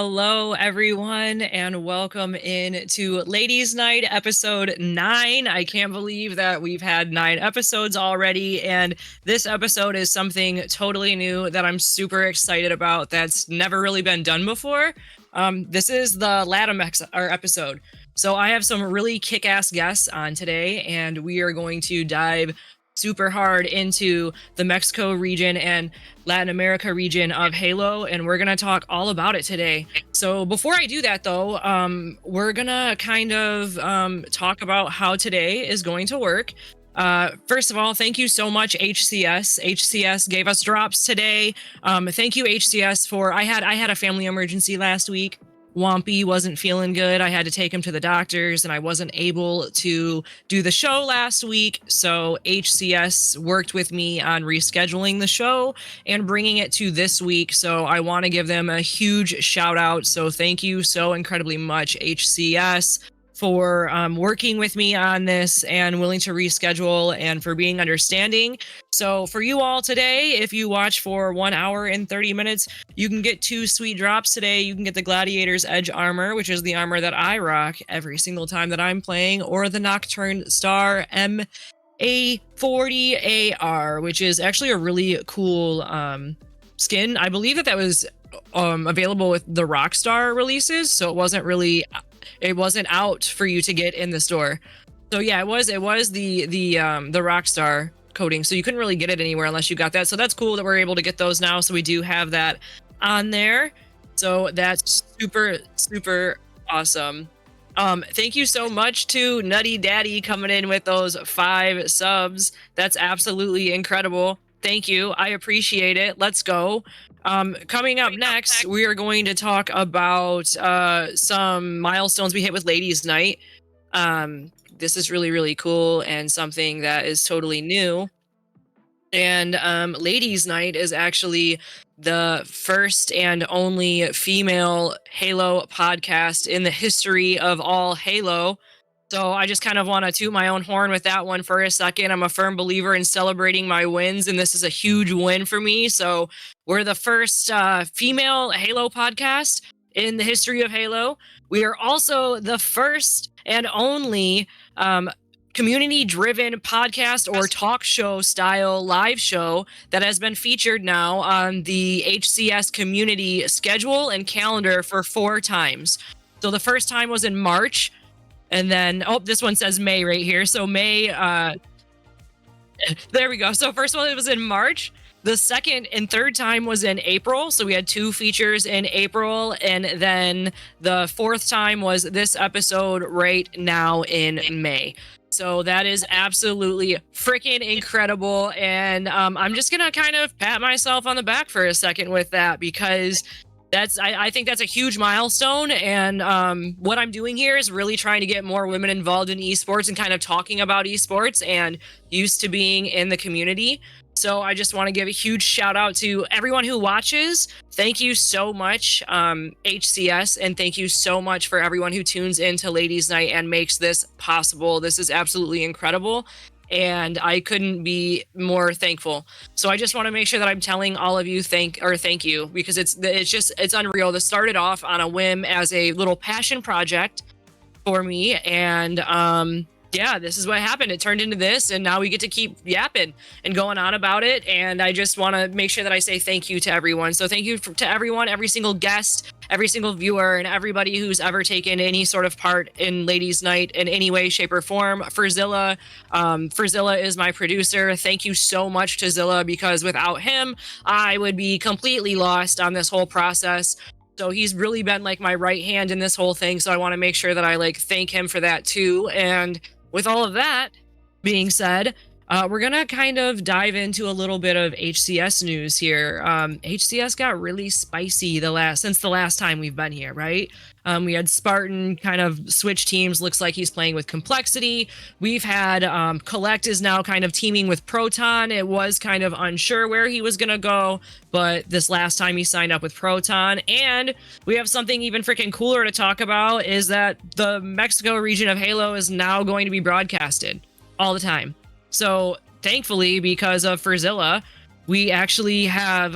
Hello, everyone, and welcome in to Ladies' Night episode 9. I can't believe that we've had 9 episodes already, and this episode is something totally new that I'm super excited about that's never really been done before. This is the Latam episode. So I have some really kick-ass guests on today, and we are going to dive super hard into the Mexico region and Latin America region of Halo, and we're gonna talk all about it today. So before I do that, though, we're gonna kind of talk about how today is going to work. First of all, thank you so much, HCS. HCS gave us drops today. Thank you, HCS, for I had a family emergency last week. Wampy wasn't feeling good. I had to take him to the doctors and I wasn't able to do the show last week. So HCS worked with me on rescheduling the show and bringing it to this week. So I want to give them a huge shout out. So thank you so incredibly much, HCS, for working with me on this and willing to reschedule and for being understanding. So for you all today, if you watch for 1 hour and 30 minutes, you can get 2 sweet drops today. You can get the Gladiator's Edge armor, which is the armor that I rock every single time that I'm playing, or the Nocturne Star MA40 AR, which is actually a really cool skin. I believe that was available with the Rockstar releases, so it wasn't out for you to get in the store. So yeah, it was the Rockstar coding, so you couldn't really get it anywhere unless you got that. So that's cool that we're able to get those now. So we do have that on there. So that's super awesome. Thank you so much to Nutty Daddy coming in with those 5 subs. That's absolutely incredible. Thank you. I appreciate it. Let's go. Coming up next, we are going to talk about some milestones we hit with Ladies' Night. This is really cool and something that is totally new. And Ladies' Night is actually the first and only female Halo podcast in the history of all Halo. So I just kind of want to toot my own horn with that one for a second. I'm a firm believer in celebrating my wins, and this is a huge win for me. So we're the first female Halo podcast in the history of Halo. We are also the first and only community-driven podcast or talk show style live show that has been featured now on the HCS community schedule and calendar for 4 times. So the first time was in March. And then, this one says May right here. So May, there we go. So first one was in March. The second and third time was in April. So we had 2 features in April. And then the 4th time was this episode right now in May. So that is absolutely freaking incredible. And I'm just going to kind of pat myself on the back for a second with that, because I think that's a huge milestone. And what I'm doing here is really trying to get more women involved in esports and kind of talking about esports and used to being in the community. So I just want to give a huge shout out to everyone who watches. Thank you so much, HCS, and thank you so much for everyone who tunes into Ladies' Night and makes this possible. This is absolutely incredible, and I couldn't be more thankful. So I just want to make sure that I'm telling all of you thank you, because it's unreal. This started off on a whim as a little passion project for me, and yeah, this is what happened. It turned into this, and now we get to keep yapping and going on about it. And I just want to make sure that I say thank you to everyone. So thank you to everyone, every single guest, every single viewer, and everybody who's ever taken any sort of part in Ladies' Night in any way, shape, or form. Zilla is my producer. Thank you so much to Zilla, because without him, I would be completely lost on this whole process. So he's really been like my right hand in this whole thing. So I want to make sure that I thank him for that too. And with all of that being said, we're going to kind of dive into a little bit of HCS news here. HCS got really spicy since the last time we've been here, right? We had Spartan kind of switch teams. Looks like he's playing with Complexity. We've had Collect is now kind of teaming with Proton. It was kind of unsure where he was going to go, but this last time he signed up with Proton. And we have something even freaking cooler to talk about, is that the Mexico region of Halo is now going to be broadcasted all the time. So thankfully, because of Furzilla, we actually have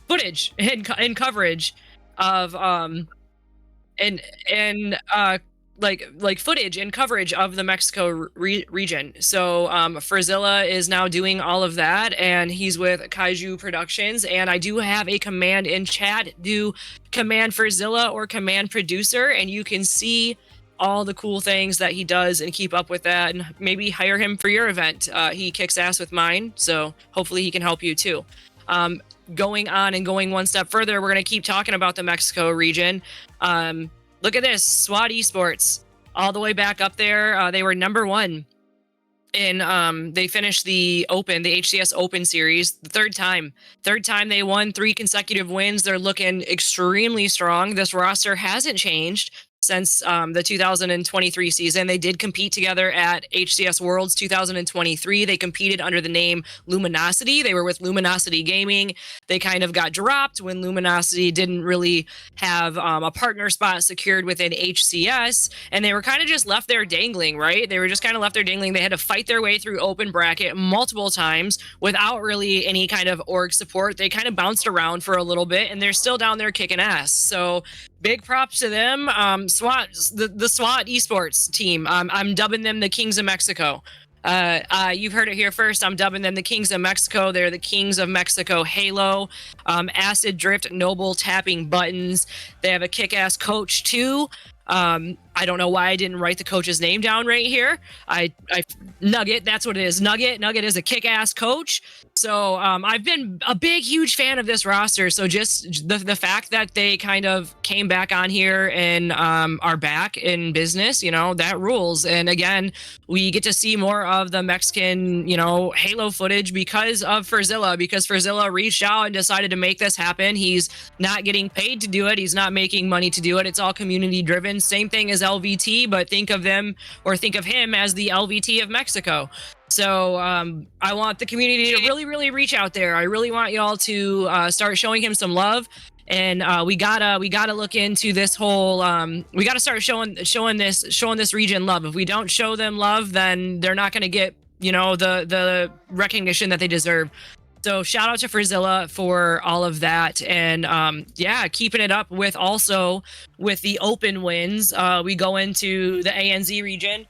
footage and coverage of and like footage and coverage of the Mexico region. So Frizilla is now doing all of that, and he's with Kaiju Productions. And I do have a command in chat: do command Frizilla or command producer, and you can see all the cool things that he does and keep up with that, and maybe hire him for your event. He kicks ass with mine, so hopefully he can help you too. Going on and going one step further, we're going to keep talking about the Mexico region. Look at this, SWAT Esports, all the way back up there. They were #1 in they finished the HCS Open series the third time they won, 3 consecutive wins. They're looking extremely strong. This roster hasn't changed since the 2023 season. They did compete together at HCS Worlds 2023. They competed under the name Luminosity. They were with Luminosity Gaming. They kind of got dropped when Luminosity didn't really have a partner spot secured within HCS, and they were kind of just left there dangling, right? They were just kind of left there dangling. They had to fight their way through open bracket multiple times without really any kind of org support. They kind of bounced around for a little bit, and they're still down there kicking ass. So big props to them. The SWAT Esports team. I'm dubbing them the Kings of Mexico. You've heard it here first. I'm dubbing them the Kings of Mexico. They're the Kings of Mexico Halo. Acid Drift, Noble Tapping Buttons. They have a kick-ass coach too. I don't know why I didn't write the coach's name down right here. Nugget, that's what it is. Nugget is a kick-ass coach. So I've been a big, huge fan of this roster. So just the fact that they kind of came back on here and are back in business, that rules. And again, we get to see more of the Mexican, Halo footage because of Frizilla, because Frizilla reached out and decided to make this happen. He's not getting paid to do it. He's not making money to do it. It's all community driven. Same thing as LVT, but think of him as the LVT of Mexico. So I want the community to really reach out there. I really want y'all to start showing him some love, and we gotta look into this whole. We gotta start showing this region love. If we don't show them love, then they're not gonna get the recognition that they deserve. So shout out to Frizilla for all of that, and keeping it up with the open wins. We go into the ANZ region.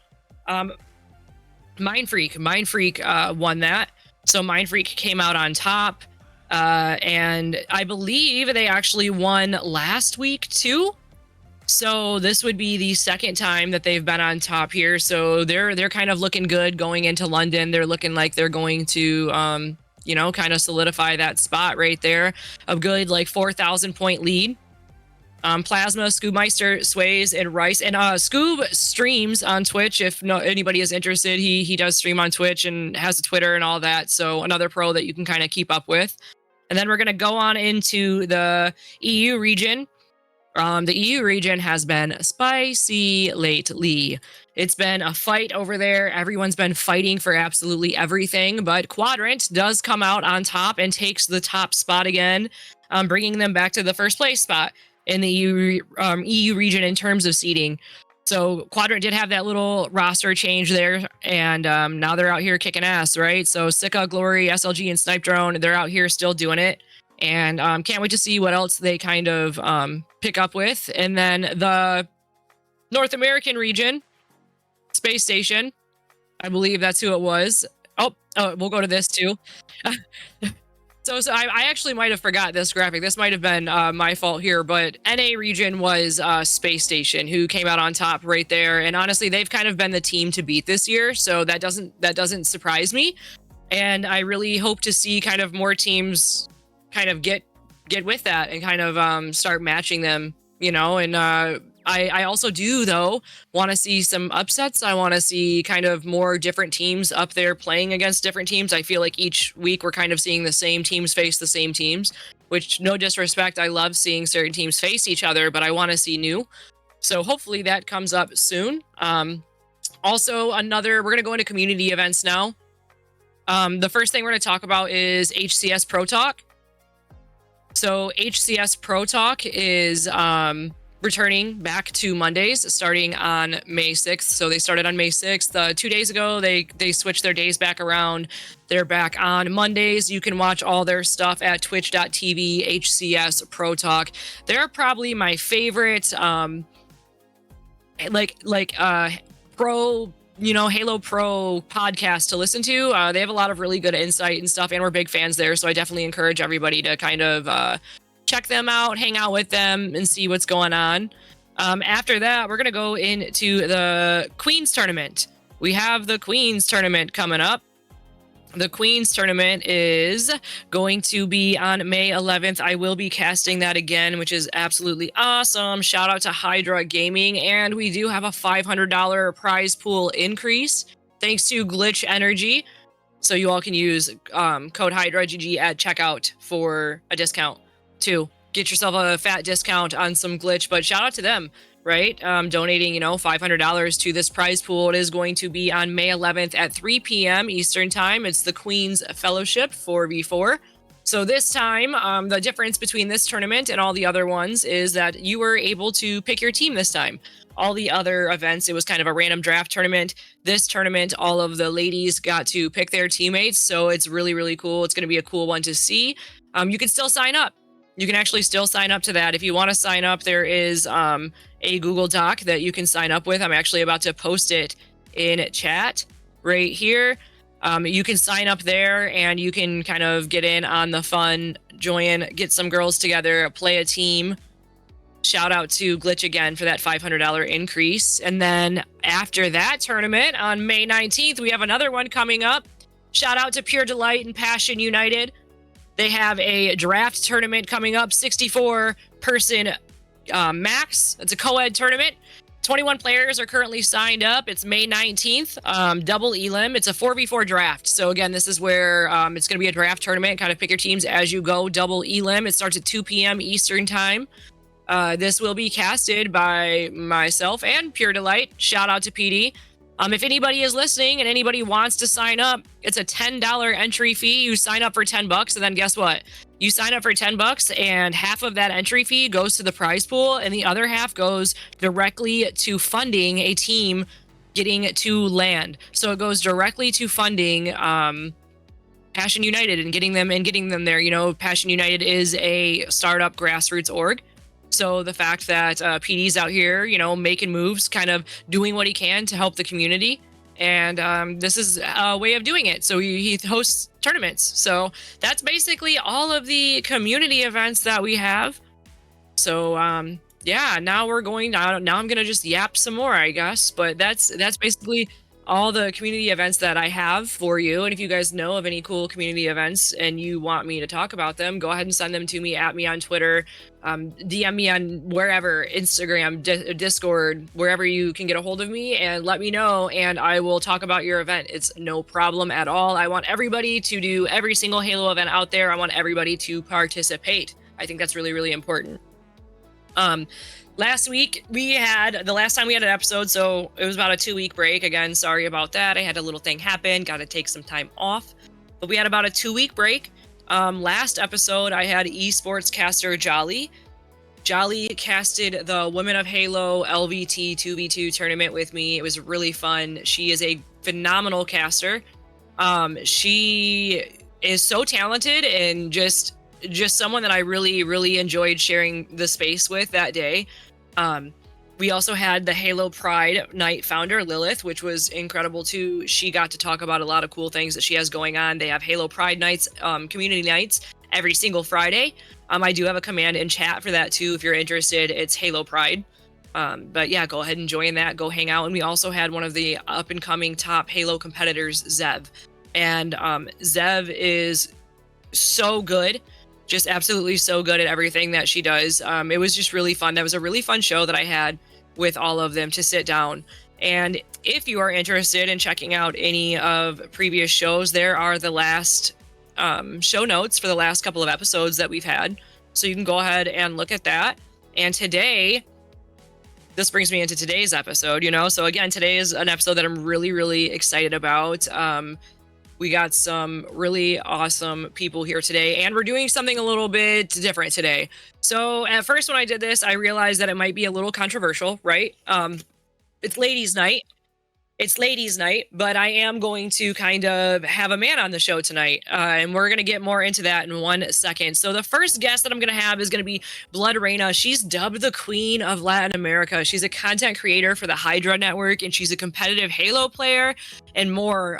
Mindfreak won that. So Mindfreak came out on top, and I believe they actually won last week too. So this would be the second time that they've been on top here. So they're kind of looking good going into London. They're looking like they're going to kind of solidify that spot right there. A good 4,000 point lead. Plasma, Scoobmeister, Sways, and Rice. And Scoob streams on Twitch. If anybody is interested, he does stream on Twitch and has a Twitter and all that. So another pro that you can kind of keep up with. And then we're going to go on into the EU region. The EU region has been spicy lately. It's been a fight over there. Everyone's been fighting for absolutely everything, but Quadrant does come out on top and takes the top spot again, bringing them back to the first place spot in the EU region in terms of seeding. So Quadrant did have that little roster change there, and now they're out here kicking ass, right? So Sika, Glory, SLG, and Snipe Drone, they're out here still doing it. And can't wait to see what else they kind of pick up with. And then the North American region, Space Station, I believe that's who it was. Oh, we'll go to this too. So I actually might have forgot this graphic. This might have been my fault here, but NA region was Space Station, who came out on top right there. And honestly, they've kind of been the team to beat this year, so that doesn't surprise me. And I really hope to see kind of more teams kind of get with that and kind of start matching them, and I also do though want to see some upsets. I want to see kind of more different teams up there playing against different teams. I feel like each week we're kind of seeing the same teams face the same teams, which, no disrespect, I love seeing certain teams face each other, but I want to see new. So hopefully that comes up soon. Also we're going to go into community events now. The first thing we're going to talk about is HCS Pro Talk. So HCS Pro Talk is returning back to Mondays starting on May 6th. So they started on May 6th. 2 days ago, they switched their days back around. They're back on Mondays. You can watch all their stuff at twitch.tv HCS Pro Talk. They're probably my favorite pro, Halo Pro podcast to listen to. They have a lot of really good insight and stuff, and we're big fans there. So I definitely encourage everybody to kind of check them out, hang out with them, and see what's going on. After that, we're going to go into the Queens tournament. We have the Queens tournament coming up. The Queens tournament is going to be on May 11th. I will be casting that again, which is absolutely awesome. Shout out to Hydra Gaming. And we do have a $500 prize pool increase thanks to Glitch Energy. So you all can use code HYDRAGG at checkout for a discount to get yourself a fat discount on some Glitch. But shout out to them, right? Donating, $500 to this prize pool. It is going to be on May 11th at 3 p.m. Eastern Time. It's the Queen's Fellowship 4v4. So this time, the difference between this tournament and all the other ones is that you were able to pick your team this time. All the other events, it was kind of a random draft tournament. This tournament, all of the ladies got to pick their teammates. So it's really, really cool. It's going to be a cool one to see. You can still sign up. You can actually still sign up to that. If you want to sign up, there is a Google Doc that you can sign up with. I'm actually about to post it in chat right here. You can sign up there and you can kind of get in on the fun, join, get some girls together, play a team. Shout out to Glitch again for that $500 increase. And then after that tournament on May 19th, we have another one coming up. Shout out to Pure Delight and Passion United. They have a draft tournament coming up, 64-person max. It's a co-ed tournament. 21 players are currently signed up. It's May 19th, double elim. It's a 4v4 draft. So again, this is where it's going to be a draft tournament. Kind of pick your teams as you go, double elim. It starts at 2 p.m. Eastern Time. This will be casted by myself and Pure Delight. Shout out to PD. If anybody is listening and anybody wants to sign up, it's a $10 entry fee. You sign up for $10, and then guess what? You sign up for $10, and half of that entry fee goes to the prize pool, and the other half goes directly to funding a team getting to land. So it goes directly to funding Passion United and getting them there. Passion United is a startup grassroots org. So the fact that PD's out here, making moves, kind of doing what he can to help the community. And this is a way of doing it. So he hosts tournaments. So that's basically all of the community events that we have. So now we're going now I'm going to just yap some more, I guess. But that's basically all the community events that I have for you. And if you guys know of any cool community events and you want me to talk about them, go ahead and send them to me, at me on Twitter, DM me on wherever, Instagram, Discord, wherever you can get a hold of me, and let me know, and I will talk about your event. It's no problem at all. I want everybody to do every single Halo event out there. I want everybody to participate. I think that's really, really important. Last week, the last time we had an episode, so it was about a 2-week break. Again, sorry about that. I had a little thing happen, got to take some time off. But we had about a 2-week break. Last episode, I had esports caster Jolly. Jolly casted the Women of Halo LVT 2v2 tournament with me. It was really fun. She is a phenomenal caster. She is so talented and just someone that I really, really enjoyed sharing the space with that day. We also had the Halo Pride Night founder, Lilith, which was incredible too. She got to talk about a lot of cool things that she has going on. They have Halo Pride Nights, community nights every single Friday. I do have a command in chat for that too. If you're interested, it's Halo Pride. But yeah, go ahead and join that. Go hang out. And we also had one of the up and coming top Halo competitors, Zev. And Zev is so good. Just absolutely so good at everything that she does. It was just really fun. That was a really fun show that I had with all of them to sit down. And if you are interested in checking out any of previous shows, there are the last show notes for the last couple of episodes that we've had. So you can go ahead and look at that. And today, this brings me into today's episode, So again, today is an episode that I'm really, really excited about. We got some really awesome people here today, and we're doing something a little bit different today. So at first, when I did this, I realized that it might be a little controversial, right? It's ladies' night. It's ladies' night, but I am going to kind of have a man on the show tonight, and we're going to get more into that in 1 second. So the first guest that I'm going to have is going to be Lblodreina. She's dubbed the Queen of Latin America. She's a content creator for the Hydra network, and she's a competitive Halo player and more.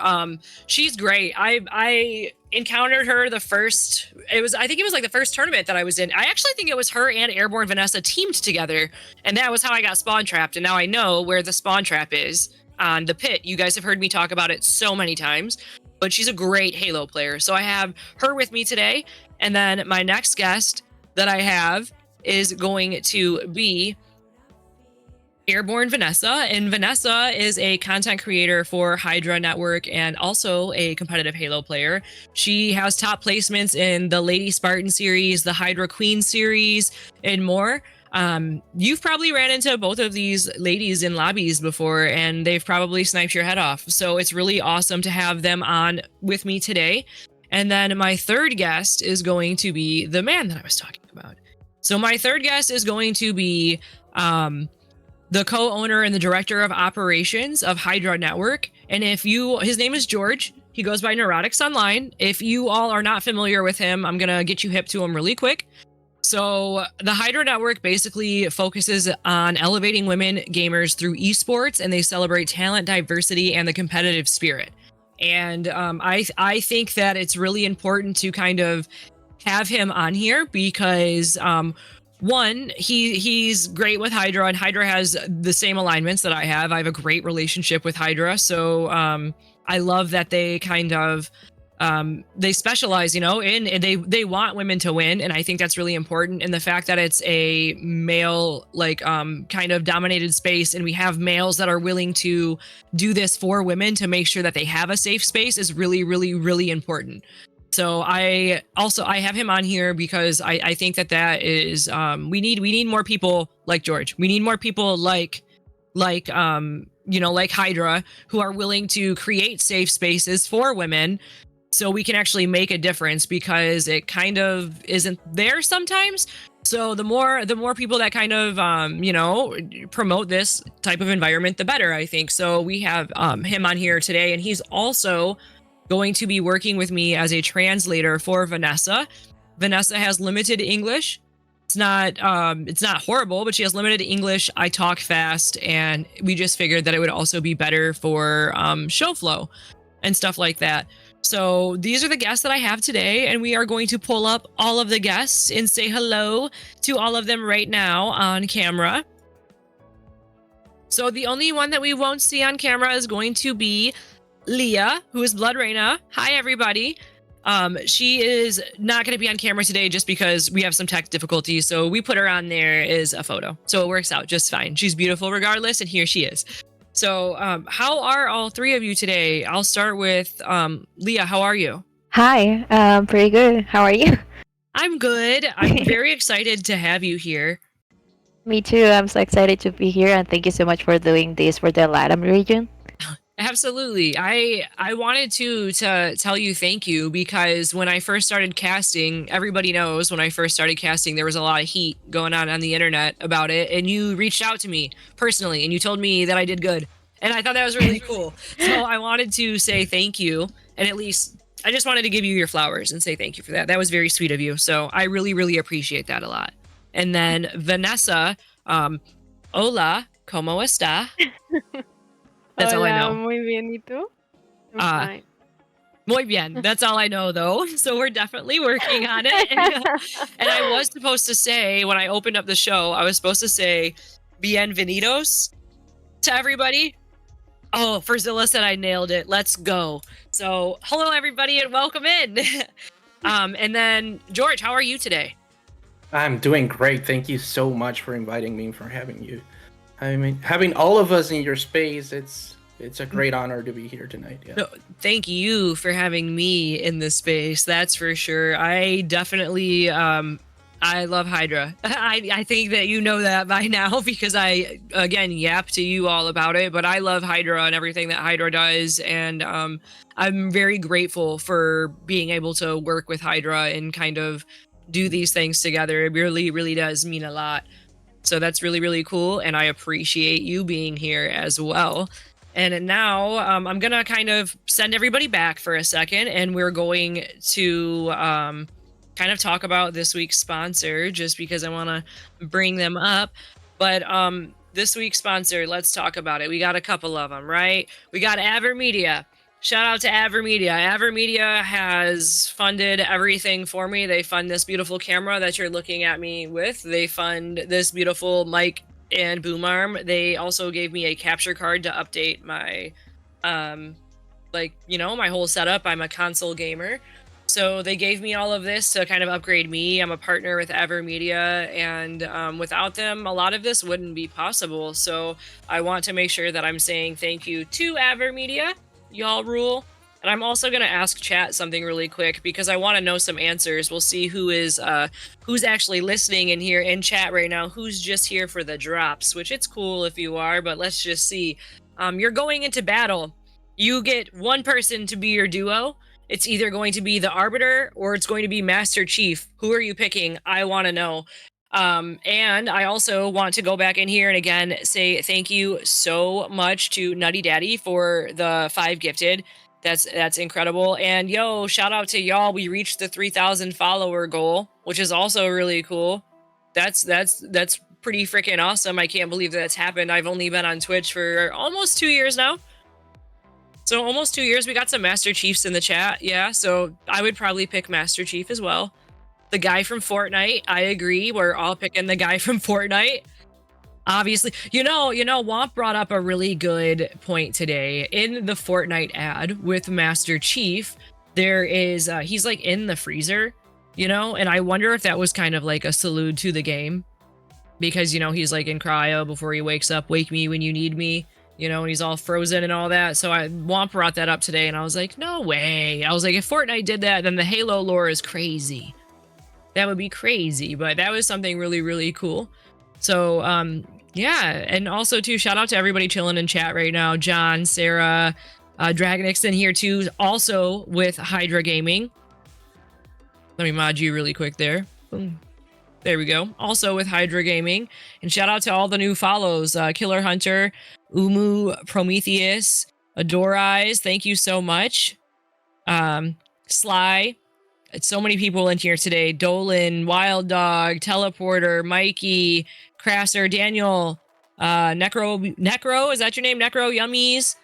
She's great. I encountered her the first, I think it was like the first tournament that I was in. I actually think it was her and Airborne Vanessa teamed together, and that was how I got spawn trapped, and now I know where the spawn trap is on the pit. You guys have heard me talk about it so many times, but she's a great Halo player. So I have her with me today. And then my next guest that I have is going to be Airborne Vanessa. And Vanessa is a content creator for Hydra Network and also a competitive Halo player. She has top placements in the Lady Spartan series, the Hydra Queen series, and more. You've probably ran into both of these ladies in lobbies before, and they've probably sniped your head off. So it's really awesome to have them on with me today. And then my third guest is going to be the man that I was talking about. So my third guest is going to be the co-owner and the director of operations of Hydra Network. And his name is George. He goes by Neurotics Online. If you all are not familiar with him, I'm going to get you hip to him really quick. So the Hydra Network basically focuses on elevating women gamers through esports, and they celebrate talent, diversity, and the competitive spirit. And I think that it's really important to kind of have him on here because one, he's great with Hydra, and Hydra has the same alignments that I have. I have a great relationship with Hydra, so I love that they kind of they specialize, and they want women to win. And I think that's really important. And the fact that it's a male, kind of dominated space, and we have males that are willing to do this for women to make sure that they have a safe space is really, really, really important. So I have him on here because I think that is, we need more people like George. We need more people like Hydra, who are willing to create safe spaces for women, so we can actually make a difference, because it kind of isn't there sometimes. So the more people that kind of promote this type of environment, the better, I think. So we have him on here today, and he's also going to be working with me as a translator for Vanessa. Vanessa has limited English. It's not horrible, but she has limited English. I talk fast, and we just figured that it would also be better for show flow and stuff like that. So these are the guests that I have today, and we are going to pull up all of the guests and say hello to all of them right now on camera. So the only one that we won't see on camera is going to be Leah, who is Lblodreina. Hi, everybody. She is not going to be on camera today just because we have some tech difficulties. So we put her on there as a photo. So it works out just fine. She's beautiful regardless, and here she is. So how are all three of you today? I'll start with Leah. How are you? Hi, pretty good. How are you? I'm good. I'm very excited to have you here. Me too. I'm so excited to be here, and thank you so much for doing this for the Latam region. Absolutely. I wanted to tell you thank you, because when I first started casting, everybody knows when I first started casting, there was a lot of heat going on the internet about it. And you reached out to me personally, and you told me that I did good. And I thought that was really cool. So I wanted to say thank you. And at least I just wanted to give you your flowers and say thank you for that. That was very sweet of you. So I really, really appreciate that a lot. And then Vanessa, hola, ¿cómo está? That's all I know. Muy bien, ¿y tú? I'm fine. Muy bien. That's all I know, though. So we're definitely working on it. And I was supposed to say, when I opened up the show, I was supposed to say bienvenidos to everybody. Oh, Ferzilla said I nailed it. Let's go. So hello, everybody, and welcome in. And then, George, how are you today? I'm doing great. Thank you so much for inviting me, for having you. I mean, having all of us in your space, it's a great honor to be here tonight. Yeah. No, thank you for having me in this space. That's for sure. I definitely I love Hydra. I think that you know that by now because I, again, yap to you all about it, but I love Hydra and everything that Hydra does. And I'm very grateful for being able to work with Hydra and kind of do these things together. It really, really does mean a lot. So that's really, really cool. And I appreciate you being here as well. And now I'm going to kind of send everybody back for a second and we're going to kind of talk about this week's sponsor just because I want to bring them up. But this week's sponsor, let's talk about it. We got a couple of them, right? We got AverMedia. Shout out to AverMedia. AverMedia has funded everything for me. They fund this beautiful camera that you're looking at me with. They fund this beautiful mic and boom arm. They also gave me a capture card to update my my whole setup. I'm a console gamer. So they gave me all of this to kind of upgrade me. I'm a partner with AverMedia, and without them, a lot of this wouldn't be possible. So I want to make sure that I'm saying thank you to AverMedia. Y'all rule. And I'm also going to ask chat something really quick because I want to know some answers. We'll see who's actually listening in here in chat right now, who's just here for the drops, which it's cool if you are, but let's just see. You're going into battle. You get one person to be your duo. It's either going to be the Arbiter or it's going to be Master Chief. Who are you picking? I want to know. And I also want to go back in here and again say thank you so much to Nutty Daddy for the 5 gifted. That's incredible. And yo, shout out to y'all. We reached the 3,000 follower goal, which is also really cool. That's pretty freaking awesome. I can't believe that's happened. I've only been on Twitch for almost 2 years now. So almost 2 years. We got some Master Chiefs in the chat. Yeah, so I would probably pick Master Chief as well. The guy from Fortnite, I agree. We're all picking the guy from Fortnite. Obviously, Womp brought up a really good point today. In the Fortnite ad with Master Chief, there is, he's like in the freezer, and I wonder if that was kind of like a salute to the game because, he's like in cryo before he wakes up, wake me when you need me, and he's all frozen and all that. So Womp brought that up today and I was like, no way. I was like, if Fortnite did that, then the Halo lore is crazy. That would be crazy, but that was something really, really cool. So, yeah, and also too, shout out to everybody chilling in chat right now. John, Sarah, Dragonix in here too, also with Hydra Gaming. Let me mod you really quick there. Boom. There we go. Also with Hydra Gaming. And shout out to all the new follows. Killer Hunter, Umu, Prometheus, Adore Eyes, thank you so much. Sly. It's so many people in here today. Dolan, Wild Dog, Teleporter, Mikey, Crasser, Daniel, Necro, is that your name? Necro, Yummies.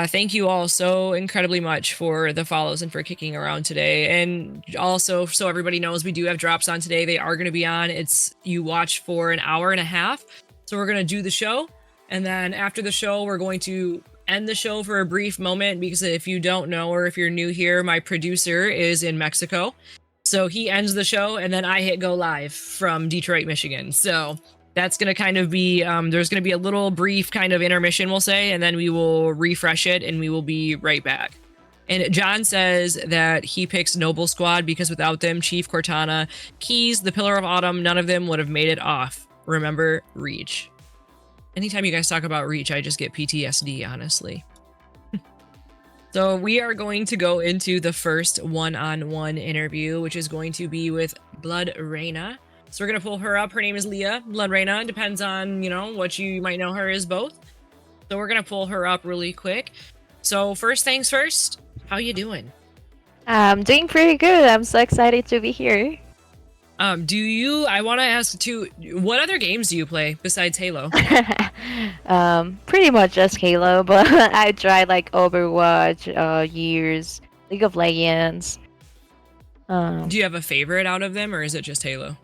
Thank you all so incredibly much for the follows and for kicking around today. And also, so everybody knows, we do have drops on today. They are going to be on. You watch for an hour and a half. So we're going to do the show. And then after the show, we're going to end the show for a brief moment because if you don't know or if you're new here, my producer is in Mexico. So he ends the show and then I hit go live from Detroit, Michigan. So that's going to kind of be, there's going to be a little brief kind of intermission, we'll say, and then we will refresh it and we will be right back. And John says that he picks Noble Squad because without them, Chief, Cortana, Keys, the Pillar of Autumn, none of them would have made it off. Remember, Reach. Anytime you guys talk about Reach, I just get PTSD, honestly. So we are going to go into the first one-on-one interview, which is going to be with Lblodreina. So we're going to pull her up. Her name is Leah. Lblodreina. Depends on, what you might know her as both. So we're going to pull her up really quick. So first things first, how you doing? I'm doing pretty good. I'm so excited to be here. I want to ask too, what other games do you play besides Halo? Pretty much just Halo, but I tried like Overwatch, Years, League of Legends. Do you have a favorite out of them or is it just Halo?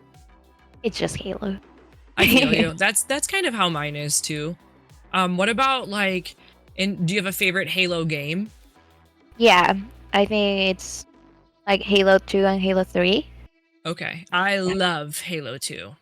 It's just Halo. I feel you. That's kind of how mine is too. What about do you have a favorite Halo game? Yeah, I think it's like Halo 2 and Halo 3. Okay. I love Halo 2.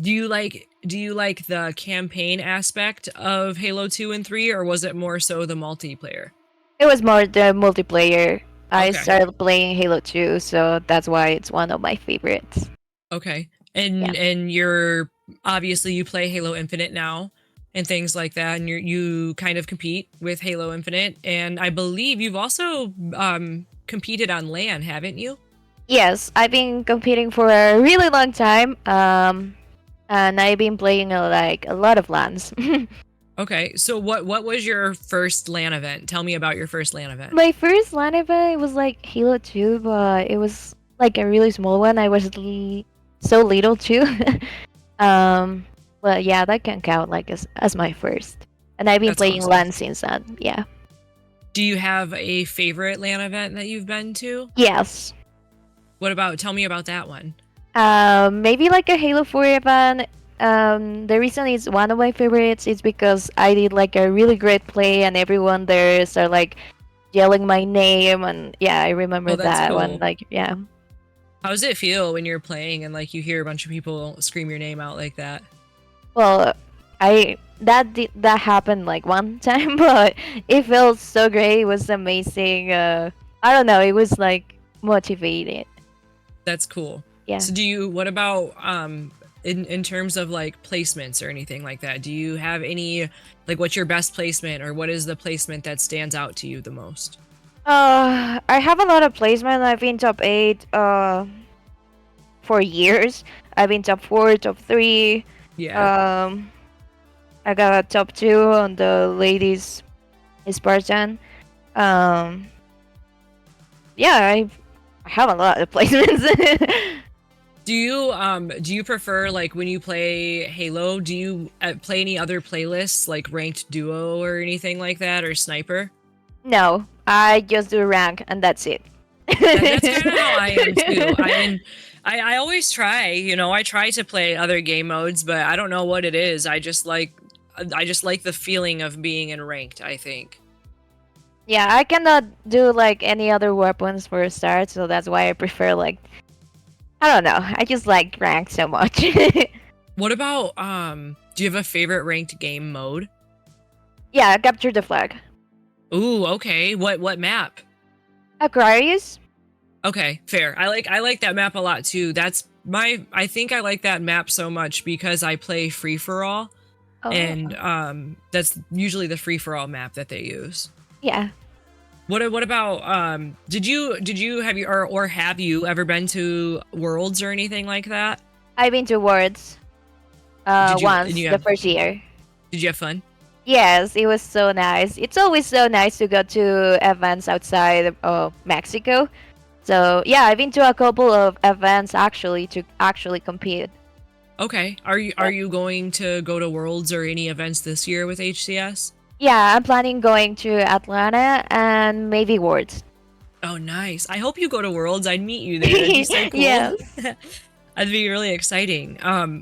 Do you like the campaign aspect of Halo 2 and 3 or was it more so the multiplayer? It was more the multiplayer. I Okay. started playing Halo 2, so that's why it's one of my favorites. Okay. Yeah. And you're obviously you play Halo Infinite now and things like that, and you kind of compete with Halo Infinite, and I believe you've also competed on LAN, haven't you? Yes, I've been competing for a really long time. And I've been playing like a lot of LANs. Okay. So what was your first LAN event? Tell me about your first LAN event. My first LAN event was like Halo 2, but it was like a really small one. I was so little too. um, but yeah, that can count like as my first. And I've been That's playing awesome. LAN since then. Yeah. Do you have a favorite LAN event that you've been to? Yes. Tell me about that one. Maybe like a Halo 4 event. The reason it's one of my favorites is because I did like a really great play and everyone there started like yelling my name, and yeah, I remember Oh, that's that cool. one. Like, yeah. How does it feel when you're playing and like you hear a bunch of people scream your name out like that? Well, that happened like one time, but it felt so great. It was amazing. I don't know. It was like motivated. That's cool. Yeah. So what about in terms of like placements or anything like that? Do you have any like what's your best placement or what is the placement that stands out to you the most? I have a lot of placement. I've been top 8 for years. I've been top 4, top 3. Yeah. I got a top 2 on the ladies Spartan. Yeah, I have a lot of placements. Do you prefer like when you play Halo, do you play any other playlists like ranked duo or anything like that or sniper? No, I just do rank and that's it. That's kind of how I am too. I mean, I always try, I try to play other game modes, but I don't know what it is. I just like the feeling of being in ranked, I think. Yeah, I cannot do like any other weapons for a start, so that's why I prefer like I don't know. I just like rank so much. What about do you have a favorite ranked game mode? Yeah, capture the flag. Ooh, okay. What map? Aquarius? Okay, fair. I like that map a lot too. I think I like that map so much because I play free for all. Oh. And that's usually the free for all map that they use. Yeah. What about did you have you ever been to Worlds or anything like that? I've been to Worlds once the first year. Did you have fun? Yes, it was so nice. It's always so nice to go to events outside of Mexico. So yeah, I've been to a couple of events actually to actually compete. Okay. Are you going to go to Worlds or any events this year with HCS? Yeah, I'm planning going to Atlanta and maybe Worlds. Oh, nice. I hope you go to Worlds. I'd meet you there. That'd be so cool. Yes. That'd be really exciting.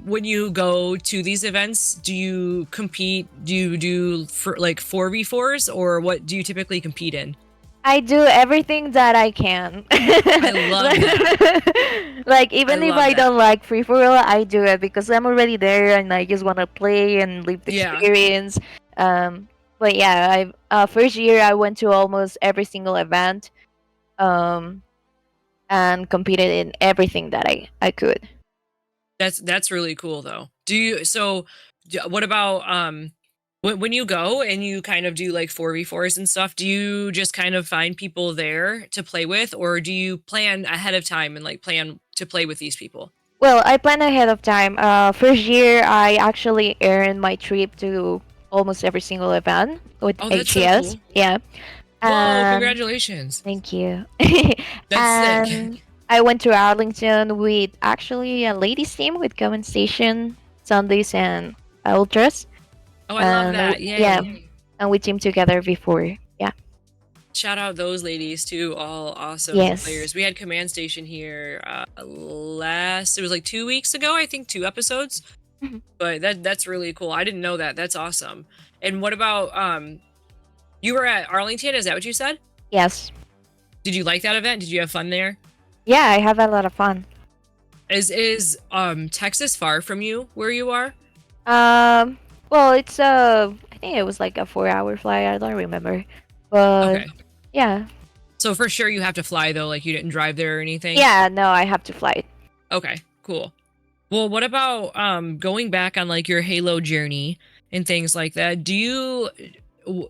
When you go to these events, do you compete? Do you do for like 4v4s or what do you typically compete in? I do everything that I can. I love that. Like even if love I that. don't like free for all, I do it because I'm already there and I just want to play and live the Yeah. experience. But yeah, I first year I went to almost every single event, and competed in everything that I could. That's really cool though. What about when you go and you kind of do like 4v4s and stuff, do you just kind of find people there to play with or do you plan ahead of time and like plan to play with these people? Well, I plan ahead of time. First year I actually earned my trip to almost every single event with Oh, that's so HCS. cool. Yeah. Whoa, congratulations. Thank you. That's sick. And I went to Arlington with actually a ladies team with Comment Station, Sundays, and Ultras. Oh, I love And that. Yay. yeah, and we teamed together before. Yeah. Shout out those ladies too, all awesome Yes. players. We had Command Station here it was like 2 weeks ago, I think 2 episodes. Mhm. But that's really cool. I didn't know that. That's awesome. And what about you were at Arlington, is that what you said? Yes. Did you like that event? Did you have fun there? Yeah, I have a lot of fun. Is Texas far from you where you are? Well, it's I think it was like a 4-hour flight. I don't remember, but Okay. yeah. So for sure you have to fly though, like you didn't drive there or anything? Yeah, no, I have to fly. Okay, cool. Well, what about going back on like your Halo journey and things like that?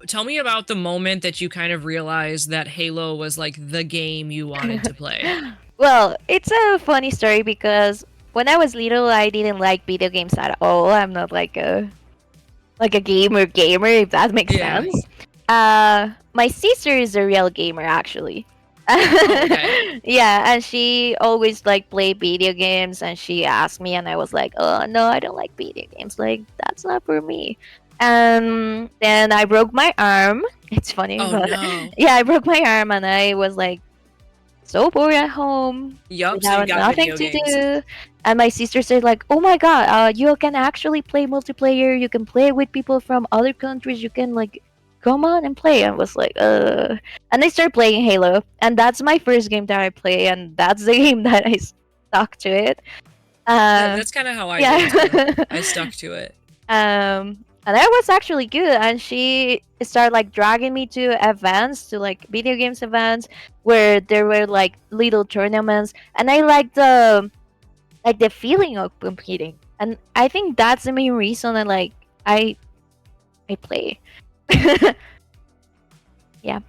Tell me about the moment that you kind of realized that Halo was like the game you wanted to play? Well, it's a funny story because when I was little, I didn't like video games at all. I'm not like a gamer, if that makes Yeah. sense. My sister is a real gamer, actually. Oh, okay. Yeah, and she always like played video games, and she asked me, and I was like, "Oh no, I don't like video games. Like that's not for me." Then I broke my arm. It's funny, Oh but no. yeah, I broke my arm, and I was like so bored at home Yup, so you without got nothing video to games. do. And my sister said like, "Oh my god, you can actually play multiplayer. You can play with people from other countries. You can like come on and play." I was like, And I started playing Halo, and that's my first game that I play, and that's the game that I stuck to it. That's kind of how I did too. I stuck to it. And that was actually good. And she started like dragging me to events, to like video games events, where there were like little tournaments, and I liked the feeling of competing. And I think that's the main reason I play. Yeah.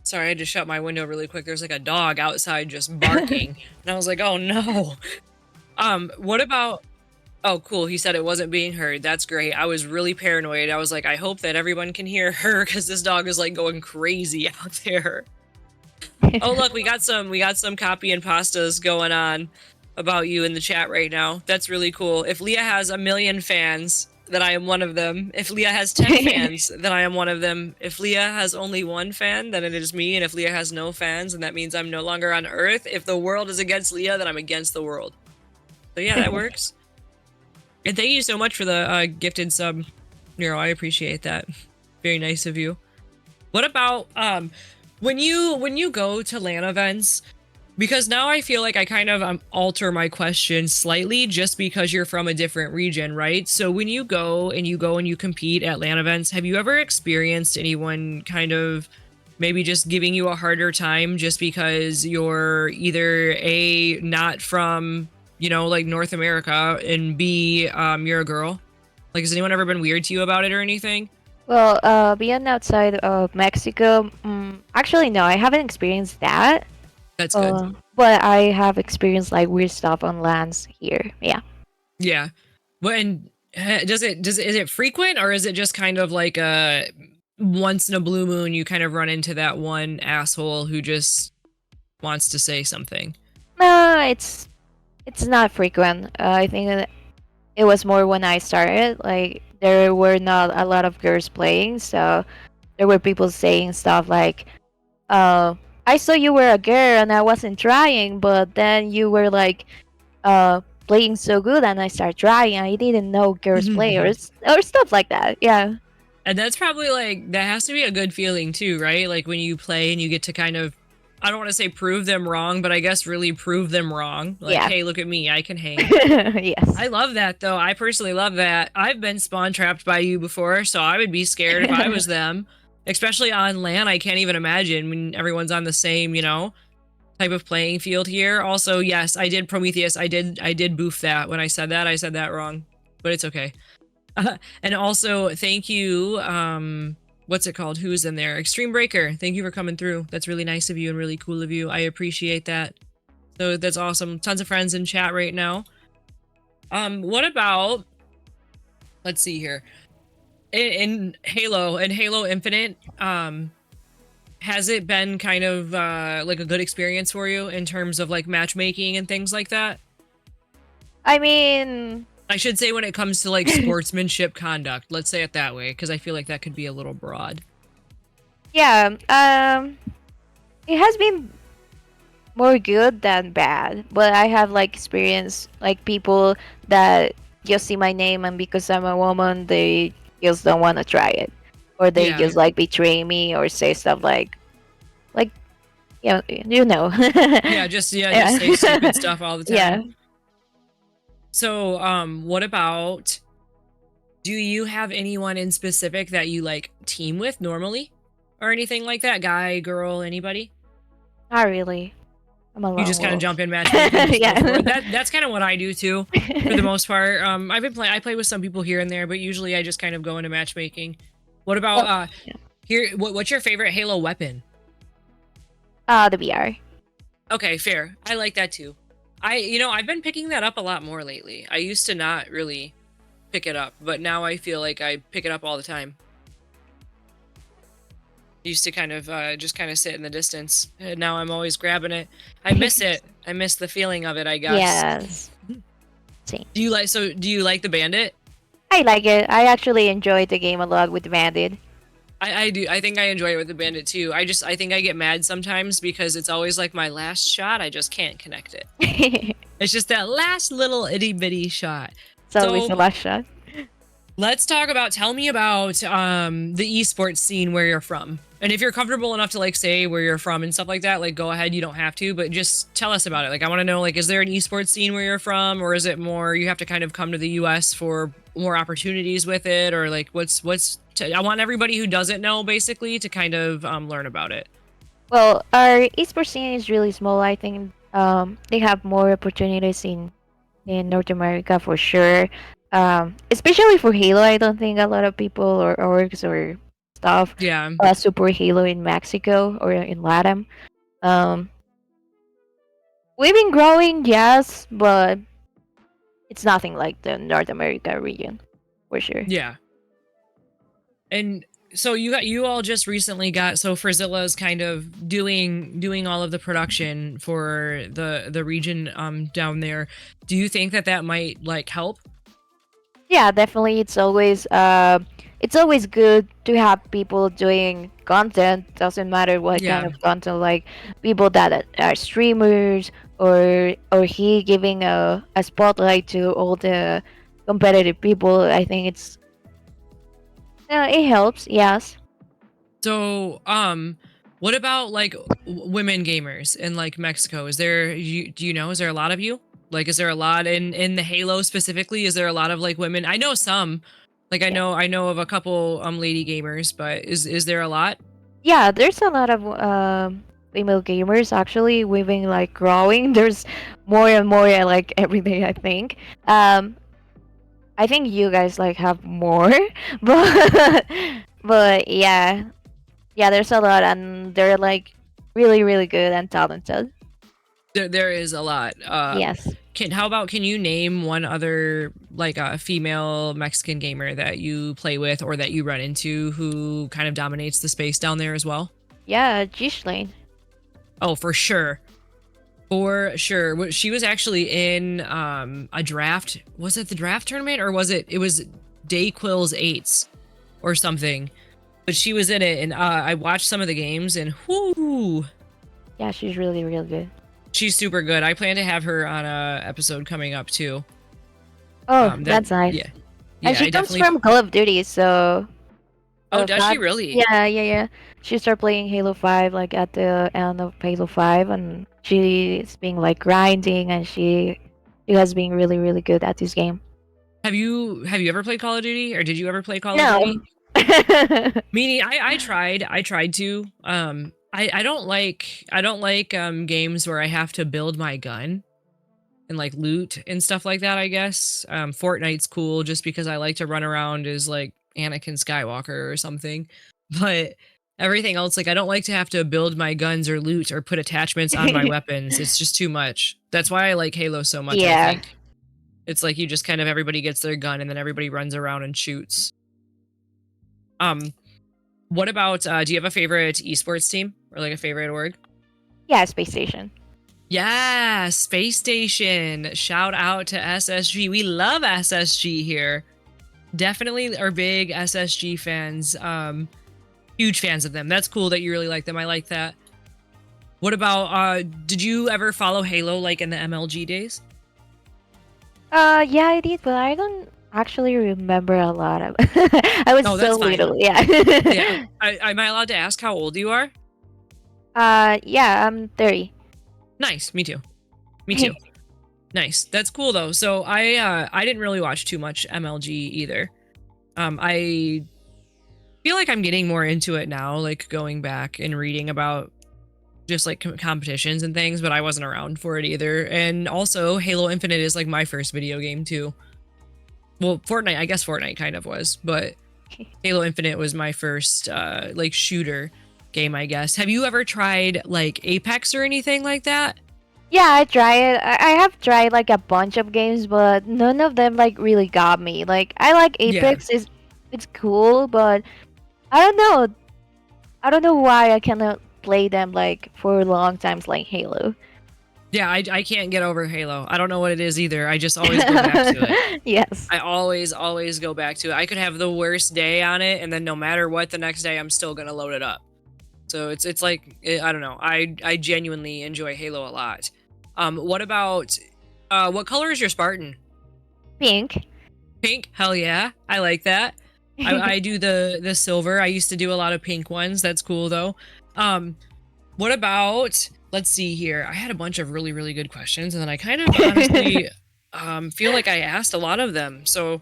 Sorry, I had to shut my window really quick. There's like a dog outside just barking. And I was like, oh no. What about Oh, cool. He said it wasn't being heard. That's great. I was really paranoid. I was like, I hope that everyone can hear her because this dog is like going crazy out there. Oh, look, we got some copy and pastas going on about you in the chat right now. That's really cool. If Leah has 1,000,000 fans, then I am one of them. If Leah has 10 fans, then I am one of them. If Leah has only 1 fan, then it is me. And if Leah has no fans, then that means I'm no longer on Earth. If the world is against Leah, then I'm against the world. So yeah, that works. And thank you so much for the gifted sub, Nero. I appreciate that. Very nice of you. What about when you go to LAN events? Because now I feel like I kind of alter my question slightly just because you're from a different region, right? So when you go and you compete at LAN events, have you ever experienced anyone kind of maybe just giving you a harder time just because you're either A, not from, like North America, and B, you're a girl? Like, has anyone ever been weird to you about it or anything? Well, being outside of Mexico, actually no, I haven't experienced that. That's good. But I have experienced like weird stuff on lands here. Yeah. Yeah. Well, and is it frequent, or is it just kind of like a once in a blue moon you kind of run into that one asshole who just wants to say something? No, it's not frequent. I think that it was more when I started. Like there were not a lot of girls playing, so there were people saying stuff like, I saw you were a girl and I wasn't trying, but then you were like, playing so good, and I started trying. I didn't know girls play or stuff like that. Yeah. And that's probably like, that has to be a good feeling too, right? Like when you play and you get to kind of, I don't want to say prove them wrong, but I guess really prove them wrong. Like, Yeah. hey, look at me, I can hang. Yes. I love that though. I personally love that. I've been spawn trapped by you before, so I would be scared if I was them. Especially on LAN, I can't even imagine when everyone's on the same, type of playing field here. Also, yes, I did Prometheus. I did boof that when I said that. I said that wrong, but it's okay. And also, thank you. What's it called? Who's in there? Extreme Breaker. Thank you for coming through. That's really nice of you and really cool of you. I appreciate that. So that's awesome. Tons of friends in chat right now. What about? Let's see here. In Halo Infinite, has it been kind of like a good experience for you in terms of like matchmaking and things like that? I mean, I should say when it comes to like sportsmanship conduct, let's say it that way, because I feel like that could be a little broad. yeah, it has been more good than bad, but I have like experienced like people that just see my name, and because I'm a woman, they just don't want to try it, or they Yeah. just like betray me or say stuff like, yeah, Yeah, just say stupid stuff all the time. Yeah. So, what about? Do you have anyone in specific that you like team with normally, or anything like that? Guy, girl, anybody? Not really. I'm a You lone just kind of wolf. jump in matchmaking. And just Yeah. go for it. That's kind of what I do too, for the most part. I play with some people here and there, but usually I just kind of go into matchmaking. What about Yeah. here? What's your favorite Halo weapon? The VR. Okay, fair. I like that too. I've been picking that up a lot more lately. I used to not really pick it up, but now I feel like I pick it up all the time. Used to kind of just kind of sit in the distance, and now I'm always grabbing it. I miss it. I miss the feeling of it, I guess. Yes. Same. Do you like the Bandit? I like it. I actually enjoyed the game a lot with Bandit. I do. I think I enjoy it with the Bandit too. I think I get mad sometimes because it's always like my last shot. I just can't connect it. It's just that last little itty bitty shot. It's always the last shot. Tell me about the esports scene where you're from. And if you're comfortable enough to like say where you're from and stuff like that, like go ahead, you don't have to, but just tell us about it. Like I want to know, like, is there an esports scene where you're from, or is it more you have to kind of come to the US for more opportunities with it, or like I want everybody who doesn't know basically to kind of learn about it. Well, our esports scene is really small. I think they have more opportunities in North America for sure. Especially for Halo, I don't think a lot of people or orgs or stuff Yeah. support Halo in Mexico or in Latam. Um, we've been growing, yes, but it's nothing like the North America region, for sure. Yeah. And so you all just recently got Frizilla's kind of doing all of the production for the region down there. Do you think that might like help? Yeah, definitely. It's always good to have people doing content. Doesn't matter what kind of content, like people that are streamers or he giving a spotlight to all the competitive people. I think it helps. Yes. So what about like women gamers in like Mexico? Is there is there a lot of you? Like, is there a lot in the Halo specifically? Is there a lot of like women? I know some. Like I know of a couple lady gamers, but is there a lot? Yeah, there's a lot of female gamers actually. We've been like growing. There's more and more like every day. I think. I think you guys like have more, but yeah, there's a lot, and they're like really good and talented. There is a lot. Yes. Can you name one other like a female Mexican gamer that you play with or that you run into who kind of dominates the space down there as well? Yeah, Gishlane. Oh, for sure. For sure. She was actually in a draft. Was it the draft tournament or was it was Dayquil's 8s or something? But she was in it and I watched some of the games and whoo. Yeah, she's really good. She's super good. I plan to have her on a episode coming up too. Oh, that's nice. Yeah. And she comes from Call of Duty, so. Oh, does she really? Yeah. She started playing Halo 5 like at the end of Halo 5, and she's been like grinding, and she has been really good at this game. Have you ever played Call of Duty, or did you ever play Call of Duty? Meaning, I tried to. I don't like games where I have to build my gun and like loot and stuff like that, I guess. Fortnite's cool just because I like to run around as like Anakin Skywalker or something. But everything else, like I don't like to have to build my guns or loot or put attachments on my weapons. It's just too much. That's why I like Halo so much, I think. It's like you just kind of everybody gets their gun and then everybody runs around and shoots. What about do you have a favorite esports team or like a favorite org? Yeah, Space Station. Yeah, Space Station. Shout out to SSG. We love SSG here. Definitely are big SSG fans. Huge fans of them. That's cool that you really like them. I like that. What about did you ever follow Halo like in the MLG days? Yeah, I did, but I don't actually remember a lot of I was so little. Yeah. Yeah. Am I allowed to ask how old you are? Yeah, I'm 30. Nice. Me too. Nice. That's cool though. So I didn't really watch too much MLG either. I feel like I'm getting more into it now, like going back and reading about just like competitions and things, but I wasn't around for it either. And also, Halo Infinite is like my first video game too. Well, Fortnite, I guess Fortnite kind of was, but Halo Infinite was my first like shooter game, I guess. Have you ever tried like Apex or anything like that? Yeah, I tried. I have tried like a bunch of games, but none of them like really got me. Like I like Yeah. Apex, it's cool, but I don't know. I don't know why I cannot play them like for long times like Halo. Yeah, I can't get over Halo. I don't know what it is either. I just always go back to it. Yes. I always go back to it. I could have the worst day on it, and then no matter what, the next day I'm still gonna load it up. So it's like I don't know. I genuinely enjoy Halo a lot. What about what color is your Spartan? Pink. Pink? Hell yeah, I like that. I do the silver. I used to do a lot of pink ones. That's cool though. What about, let's see here. I had a bunch of really good questions, and then I kind of honestly feel like I asked a lot of them. So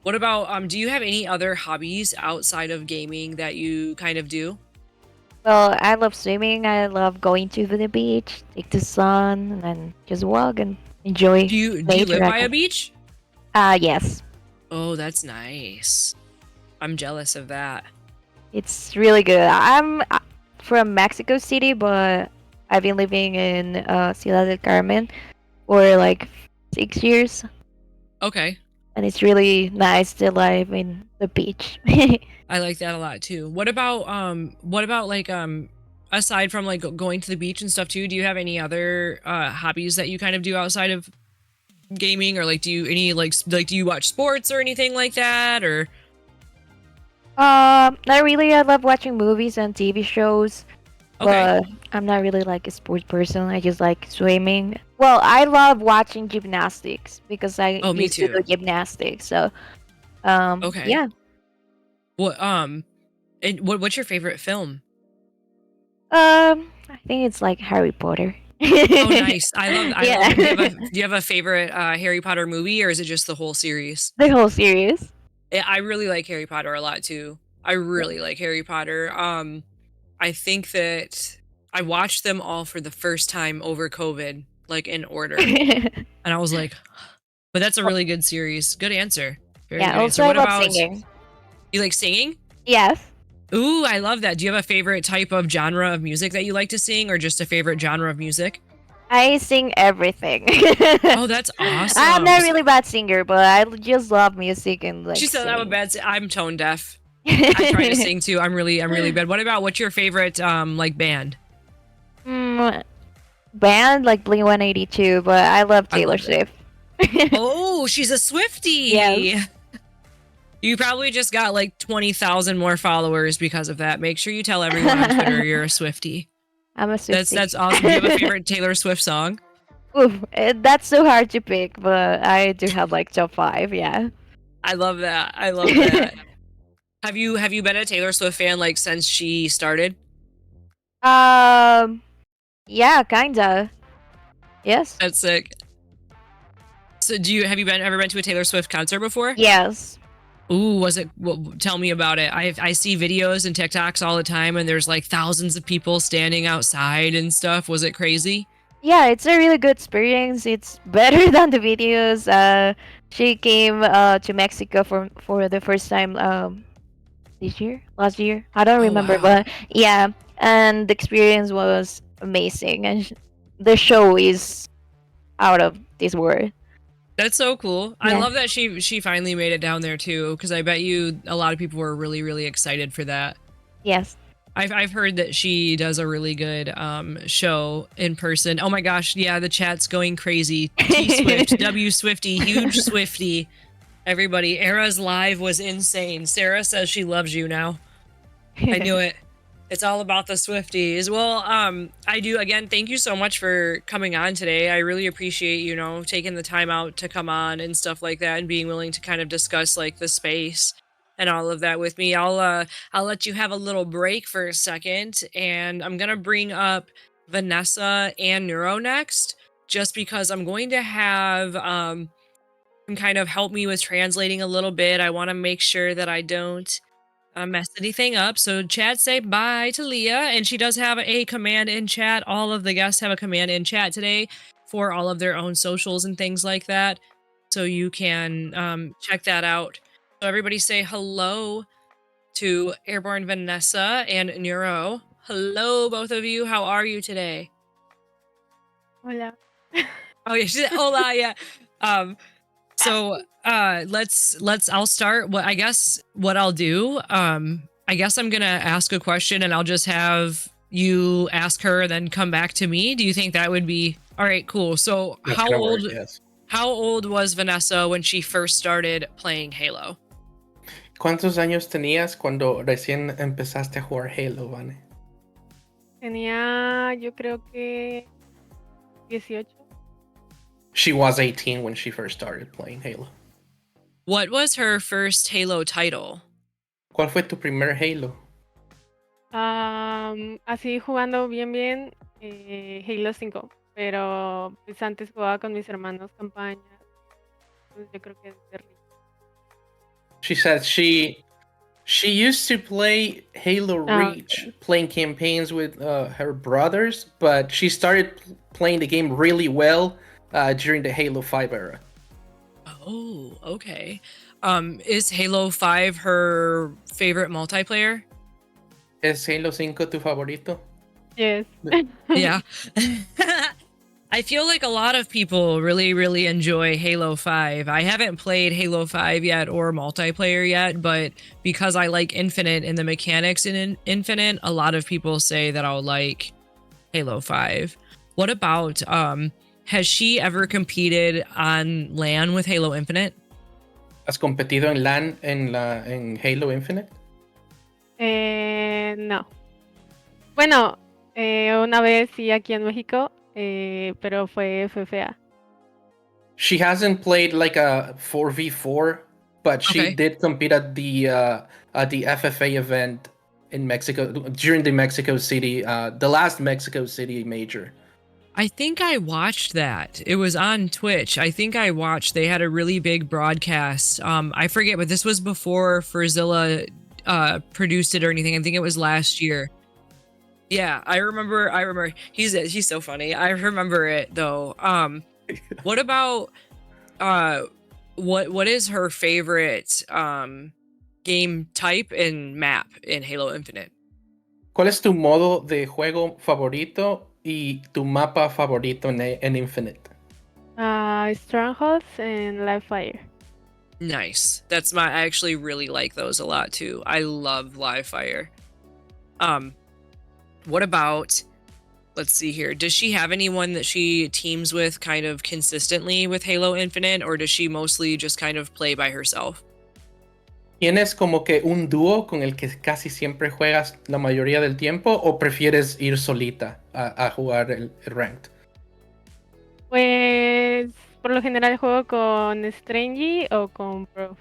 what about do you have any other hobbies outside of gaming that you kind of do? Well, I love swimming. I love going to the beach, take the sun, and then just walk and enjoy Do you nature. live by a beach? Yes. Oh, that's nice. I'm jealous of that. It's really good. I'm from Mexico City, but I've been living in Ciudad del Carmen for like 6 years, Okay. and it's really nice to live in the beach. I like that a lot too. What about like aside from like going to the beach and stuff too, do you have any other hobbies that you kind of do outside of gaming, or like do you any like do you watch sports or anything like that, or Not really. I love watching movies and TV shows, okay. but I'm not really like a sports person. I just like swimming. Well, I love watching gymnastics because I Oh, me used to do too. gymnastics. So, Okay. yeah. What and what's your favorite film? I think it's like Harry Potter. Oh, nice. I Yeah. love do you have a favorite Harry Potter movie, or is it just the whole series? The whole series. Yeah, I really like Harry Potter a lot too. I really like Harry Potter. I think that I watched them all for the first time over COVID, like in order. And I was like, but that's a really good series. Good answer. Very Yeah, good also answer. I What love about singing. you like singing? Yes. Ooh, I love that. Do you have a favorite type of genre of music that you like to sing, or just a favorite genre of music? I sing everything. Oh, that's awesome. I'm not really bad singer, but I just love music and like She said I'm a singing. bad I'm tone deaf. I try to sing too. I'm really bad. What about what's your favorite like band? Band like Blink 182, but I love I Taylor love it. Swift. Oh, she's a Swiftie. Yes. You probably just got like 20,000 more followers because of that. Make sure you tell everyone on Twitter you're a Swiftie. I'm a Swiftie. That's awesome. Do you have a favorite Taylor Swift song? Oof, that's so hard to pick, but I do have like top 5, yeah. I love that. I love that. Have you been a Taylor Swift fan like since she started? Yeah, kinda. Yes. That's sick. So have you ever been to a Taylor Swift concert before? Yes. Ooh, was it? Well, tell me about it. I see videos and TikToks all the time, and there's like thousands of people standing outside and stuff. Was it crazy? Yeah, it's a really good experience. It's better than the videos. She came to Mexico for the first time last year. I don't Oh, remember, wow. but yeah, and the experience was amazing, and the show is out of this world. That's so cool. I Yeah. love that she finally made it down there too, because I bet you a lot of people were really excited for that. Yes. I've heard that she does a really good show in person. Oh my gosh, yeah, the chat's going crazy. T Swift, W Swifty, huge Swifty. Everybody, Era's live was insane. Sarah says she loves you now. I knew it. It's all about the Swifties. Well, I do again. Thank you so much for coming on today. I really appreciate taking the time out to come on and stuff like that, and being willing to kind of discuss like the space and all of that with me. I'll let you have a little break for a second, and I'm gonna bring up Vanessa and Neuro next, just because I'm going to have kind of help me with translating a little bit. I want to make sure that I don't mess anything up. So chat say bye to Leah, and she does have a command in chat. All of the guests have a command in chat today for all of their own socials and things like that. So you can check that out. So everybody say hello to Airborne Vanessa and Neuro. Hello, both of you. How are you today? Hola. Oh yeah, she said hola, yeah. So I'll start. I guess what I'll do, I guess I'm gonna ask a question and I'll just have you ask her, then come back to me. Do you think that would be all right? Cool. So That's gonna work, yes. how old was Vanessa when she first started playing Halo? ¿Cuántos años tenías cuando recién empezaste a jugar Halo, Vane? Tenía, yo creo que 18. She was 18 when she first started playing Halo. What was her first Halo title? ¿Cuál fue tu primer Halo? Así jugando bien, Halo 5. Pero pues antes jugaba con mis hermanos campañas. Entonces yo creo que es de Rick. She said she used to play Halo Reach, playing campaigns with her brothers, but she started playing the game really well during the Halo 5 era. Oh, okay. Is Halo 5 her favorite multiplayer? ¿Es Halo 5 tu favorito? Yes. Yeah. I feel like a lot of people really enjoy Halo 5. I haven't played Halo 5 yet or multiplayer yet, but because I like Infinite and the mechanics in Infinite, a lot of people say that I'll like Halo 5. What about has she ever competed on LAN with Halo Infinite? ¿Has competido en LAN en Halo Infinite? No. Bueno, una vez sí aquí en México, pero fue fea. She hasn't played like a 4v4, but she did compete at the FFA event in Mexico during the Mexico City, the last Mexico City major. I think I watched that. It was on Twitch. I think I watched. They had a really big broadcast. I forget, but this was before Furzilla produced it or anything. I think it was last year. Yeah, I remember. He's so funny. I remember it though. What about what is her favorite game type and map in Halo Infinite? ¿Cuál es tu modo de juego favorito y tu mapa favorito en Infinite? Strongholds and Live Fire. Nice. I actually really like those a lot too. I love Live Fire. What about, let's see here. Does she have anyone that she teams with kind of consistently with Halo Infinite, or does she mostly just kind of play by herself? ¿Tienes como que un dúo con el que casi siempre juegas la mayoría del tiempo o prefieres ir solita a jugar el ranked? Pues por lo general juego con Strangy o con Pro.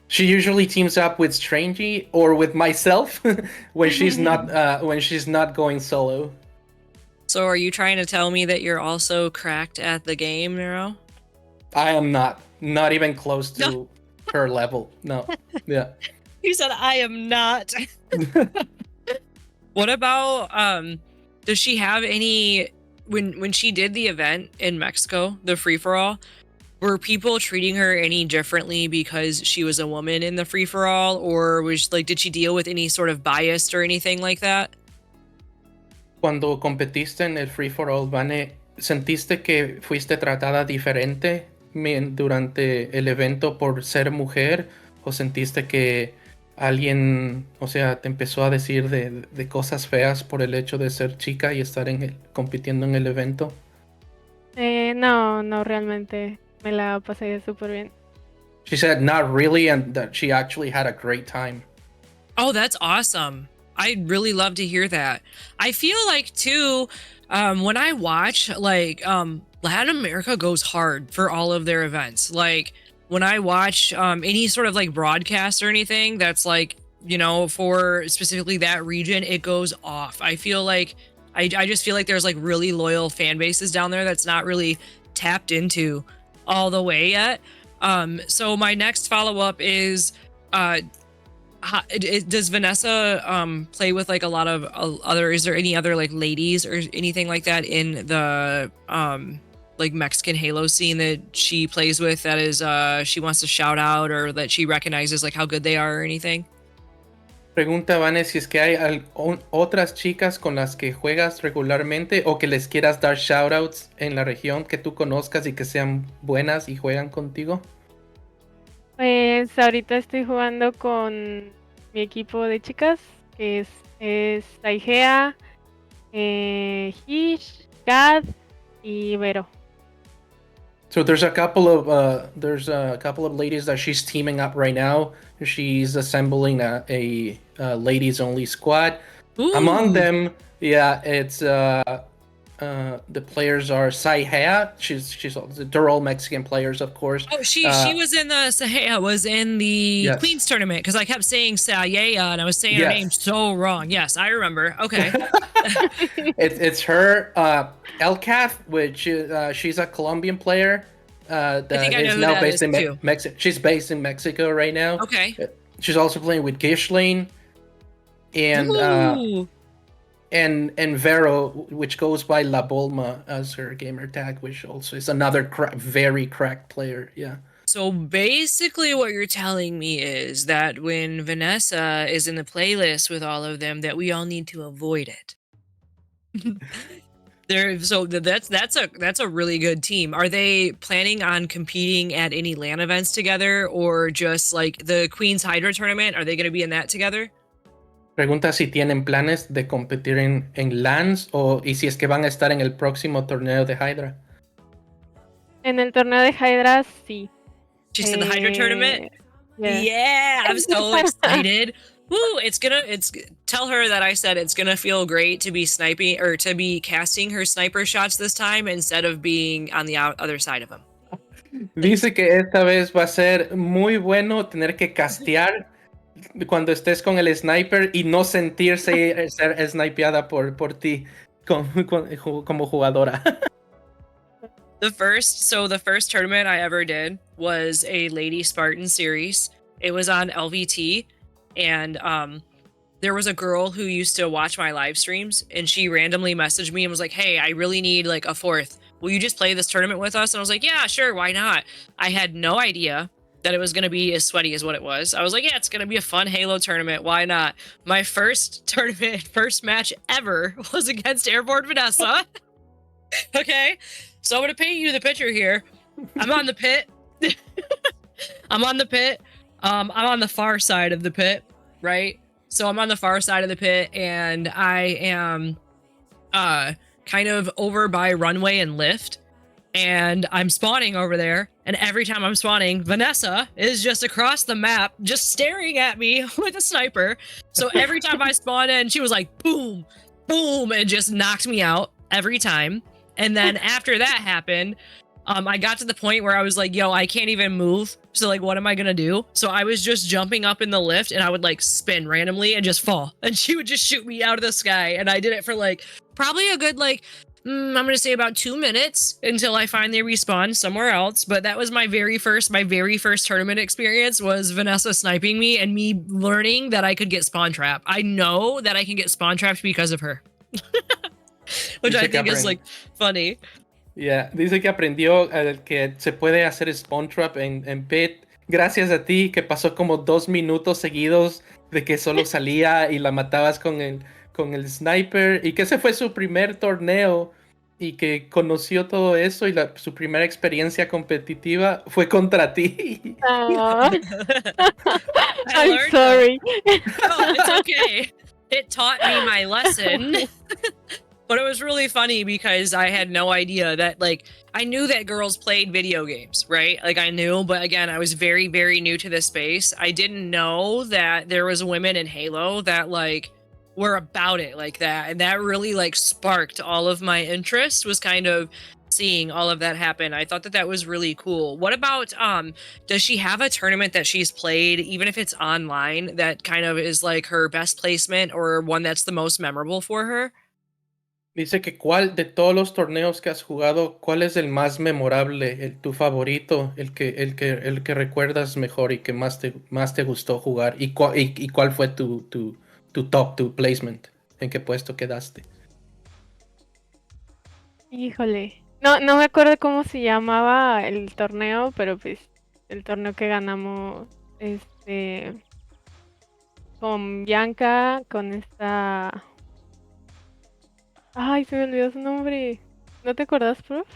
She usually teams up with Strangy or with myself when she's not going solo. So are you trying to tell me that you're also cracked at the game, Nero? I am not even close to her level. No. Yeah. You said I am not. What about does she have any when she did the event in Mexico, the free for all, were people treating her any differently because she was a woman in the free for all, or did she deal with any sort of bias or anything like that? Cuando competiste en el free for all, Vane, ¿sentiste que fuiste tratada diferente durante el evento por ser mujer, o sentiste que alguien, o sea, te empezó a decir de cosas feas por el hecho de ser chica y estar compitiendo en el evento? No, realmente me la pasé súper bien. She said not really, and that she actually had a great time. Oh, that's awesome. I'd really love to hear that. I feel like too, when I watch Latin America goes hard for all of their events. Like when I watch any sort of like broadcast or anything that's like, for specifically that region, it goes off. I feel like I just feel like there's like really loyal fan bases down there that's not really tapped into all the way yet. So my next follow-up is Does Vanessa play with like a lot of other? Is there any other like ladies or anything like that in the like Mexican Halo scene that she plays with that is she wants to shout out or that she recognizes like how good they are or anything? Pregunta Vanessa si es que hay otras chicas con las que juegas regularmente o que les quieras dar shoutouts en la región que tú conozcas y que sean buenas y juegan contigo. Pues ahorita estoy jugando con mi equipo de chicas, que es Taigea, Hish, Gad y Vero. So there's a couple of ladies that she's teaming up right now. She's assembling a ladies only squad. Ooh. Among them, yeah, it's the players are Saihea. They're all Mexican players, of course. Oh, she was in the Sahaya was in the Yes. Queens tournament because I kept saying Sayaya and I was saying her Yes. name so wrong. Yes, I remember. Okay. It's her, Elkath, which she's a Colombian player. That think I know is who now that based is, in too. Mexico. She's based in Mexico right now. Okay. She's also playing with Gishlane and Ooh. and Vero, which goes by La Bolma as her gamer tag, which also is another very cracked player. Yeah. So basically what you're telling me is that when Vanessa is in the playlist with all of them that we all need to avoid it. That's a really good team. Are they planning on competing at any LAN events together or just like the Queen's Hydra tournament? Are they going to be in that together? Pregunta si tienen planes de competir en LANs y si es que van a estar en el próximo torneo de Hydra. En el torneo de Hydra, sí. She's in the Hydra tournament? Yeah. Yeah, I'm so excited. Woo, tell her that I said it's gonna feel great to be sniping or to be casting her sniper shots this time instead of being on the other side of them. Dice que esta vez va a ser muy bueno tener que castear cuando estés con el sniper y no sentirse ser snipeada por ti como jugadora. The first tournament I ever did was a Lady Spartan series. It was on LVT. And there was a girl who used to watch my live streams and she randomly messaged me and was like, hey, I really need like a fourth. Will you just play this tournament with us? And I was like, yeah, sure. Why not? I had no idea that it was going to be as sweaty as what it was. I was like, yeah, it's going to be a fun Halo tournament. Why not? My first match ever was against Airborne Vanessa. Okay. So I'm going to paint you the picture here. I'm on the pit. I'm on the far side of the pit, right? So I'm on the far side of the pit and I am kind of over by runway and lift. And I'm spawning over there. And every time I'm spawning, Vanessa is just across the map, just staring at me with a sniper. So every time I spawn in, she was like, boom, boom, and just knocked me out every time. And then after that happened, I got to the point where I was like, yo, I can't even move. So like, what am I going to do? So I was just jumping up in the lift and I would like spin randomly and just fall. And she would just shoot me out of the sky. And I did it for like probably a good like, I'm going to say about 2 minutes until I finally respawned somewhere else. But that was my very first tournament experience was Vanessa sniping me and me learning that I could get spawn trapped. I know that I can get spawn trapped because of her. Which I think is like funny. Yeah, dice que aprendió que se puede hacer spawn trap en pit gracias a ti, que pasó como 2 minutos seguidos de que solo salía y la matabas con el sniper y que ese fue su primer torneo y que conoció todo eso y su primera experiencia competitiva fue contra ti. I'm sorry. No, it's okay. It taught me my lesson. But it was really funny because I had no idea that, like, I knew that girls played video games, right? Like, I knew, but again, I was very, very new to this space. I didn't know that there was women in Halo that, like, were about it like that. And that really, like, sparked all of my interest, was kind of seeing all of that happen. I thought that was really cool. What about, does she have a tournament that she's played, even if it's online, that kind of is, like, her best placement or one that's the most memorable for her? Dice que cuál de todos los torneos que has jugado, ¿cuál es el más memorable, tu favorito, el que recuerdas mejor y que más te gustó jugar? ¿Y cuál fue tu placement? ¿En qué puesto quedaste? Híjole. No, no me acuerdo cómo se llamaba el torneo, pero pues el torneo que ganamos, con Bianca, con esta... Ay, se me olvidó su nombre. ¿No te acuerdas, prof?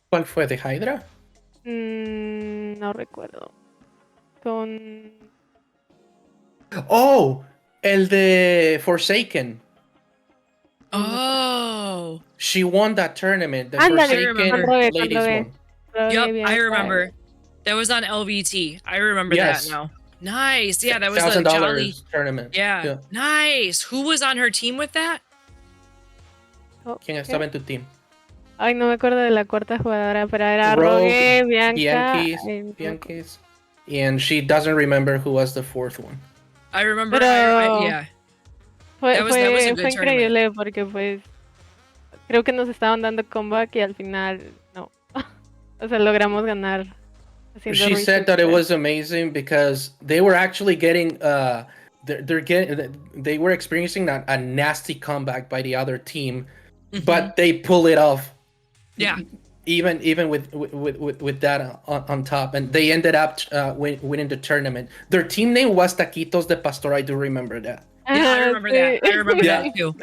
¿Cuál fue de Hydra? No recuerdo. Con... Oh, el de Forsaken. Oh. She won that tournament, the Ándale, I Forsaken con remember. Rogue, con ladies Rogue. one. Rogue, Yep, I Bianca. remember. That was on LVT. I remember that Yes. now. Nice. Yeah, that was the $1,000 Jolly. tournament. Yeah. Nice. Who was on her team with that? Oh, ¿Quién ¿qué? estaba en tu team? Ay, no me acuerdo de la cuarta jugadora, pero era Rogue, Rogue, Bianca. Yankees, ay, no me acuerdo. Yankees, and she doesn't remember who was the fourth one. I remember. Pero Yeah. fue, That was a fue, good fue tournament. increíble porque pues creo que nos estaban dando comeback y al final no. O sea, logramos ganar haciendo She said that it research. was amazing because they were actually getting they were experiencing a nasty comeback by the other team, Mhm. but they pull it off. Yeah. Even with that on top, and they ended up winning the tournament. Their team name was Taquitos de Pastor. I do remember that. Yeah, I Ajá, remember sí. that. I remember Yeah. that too.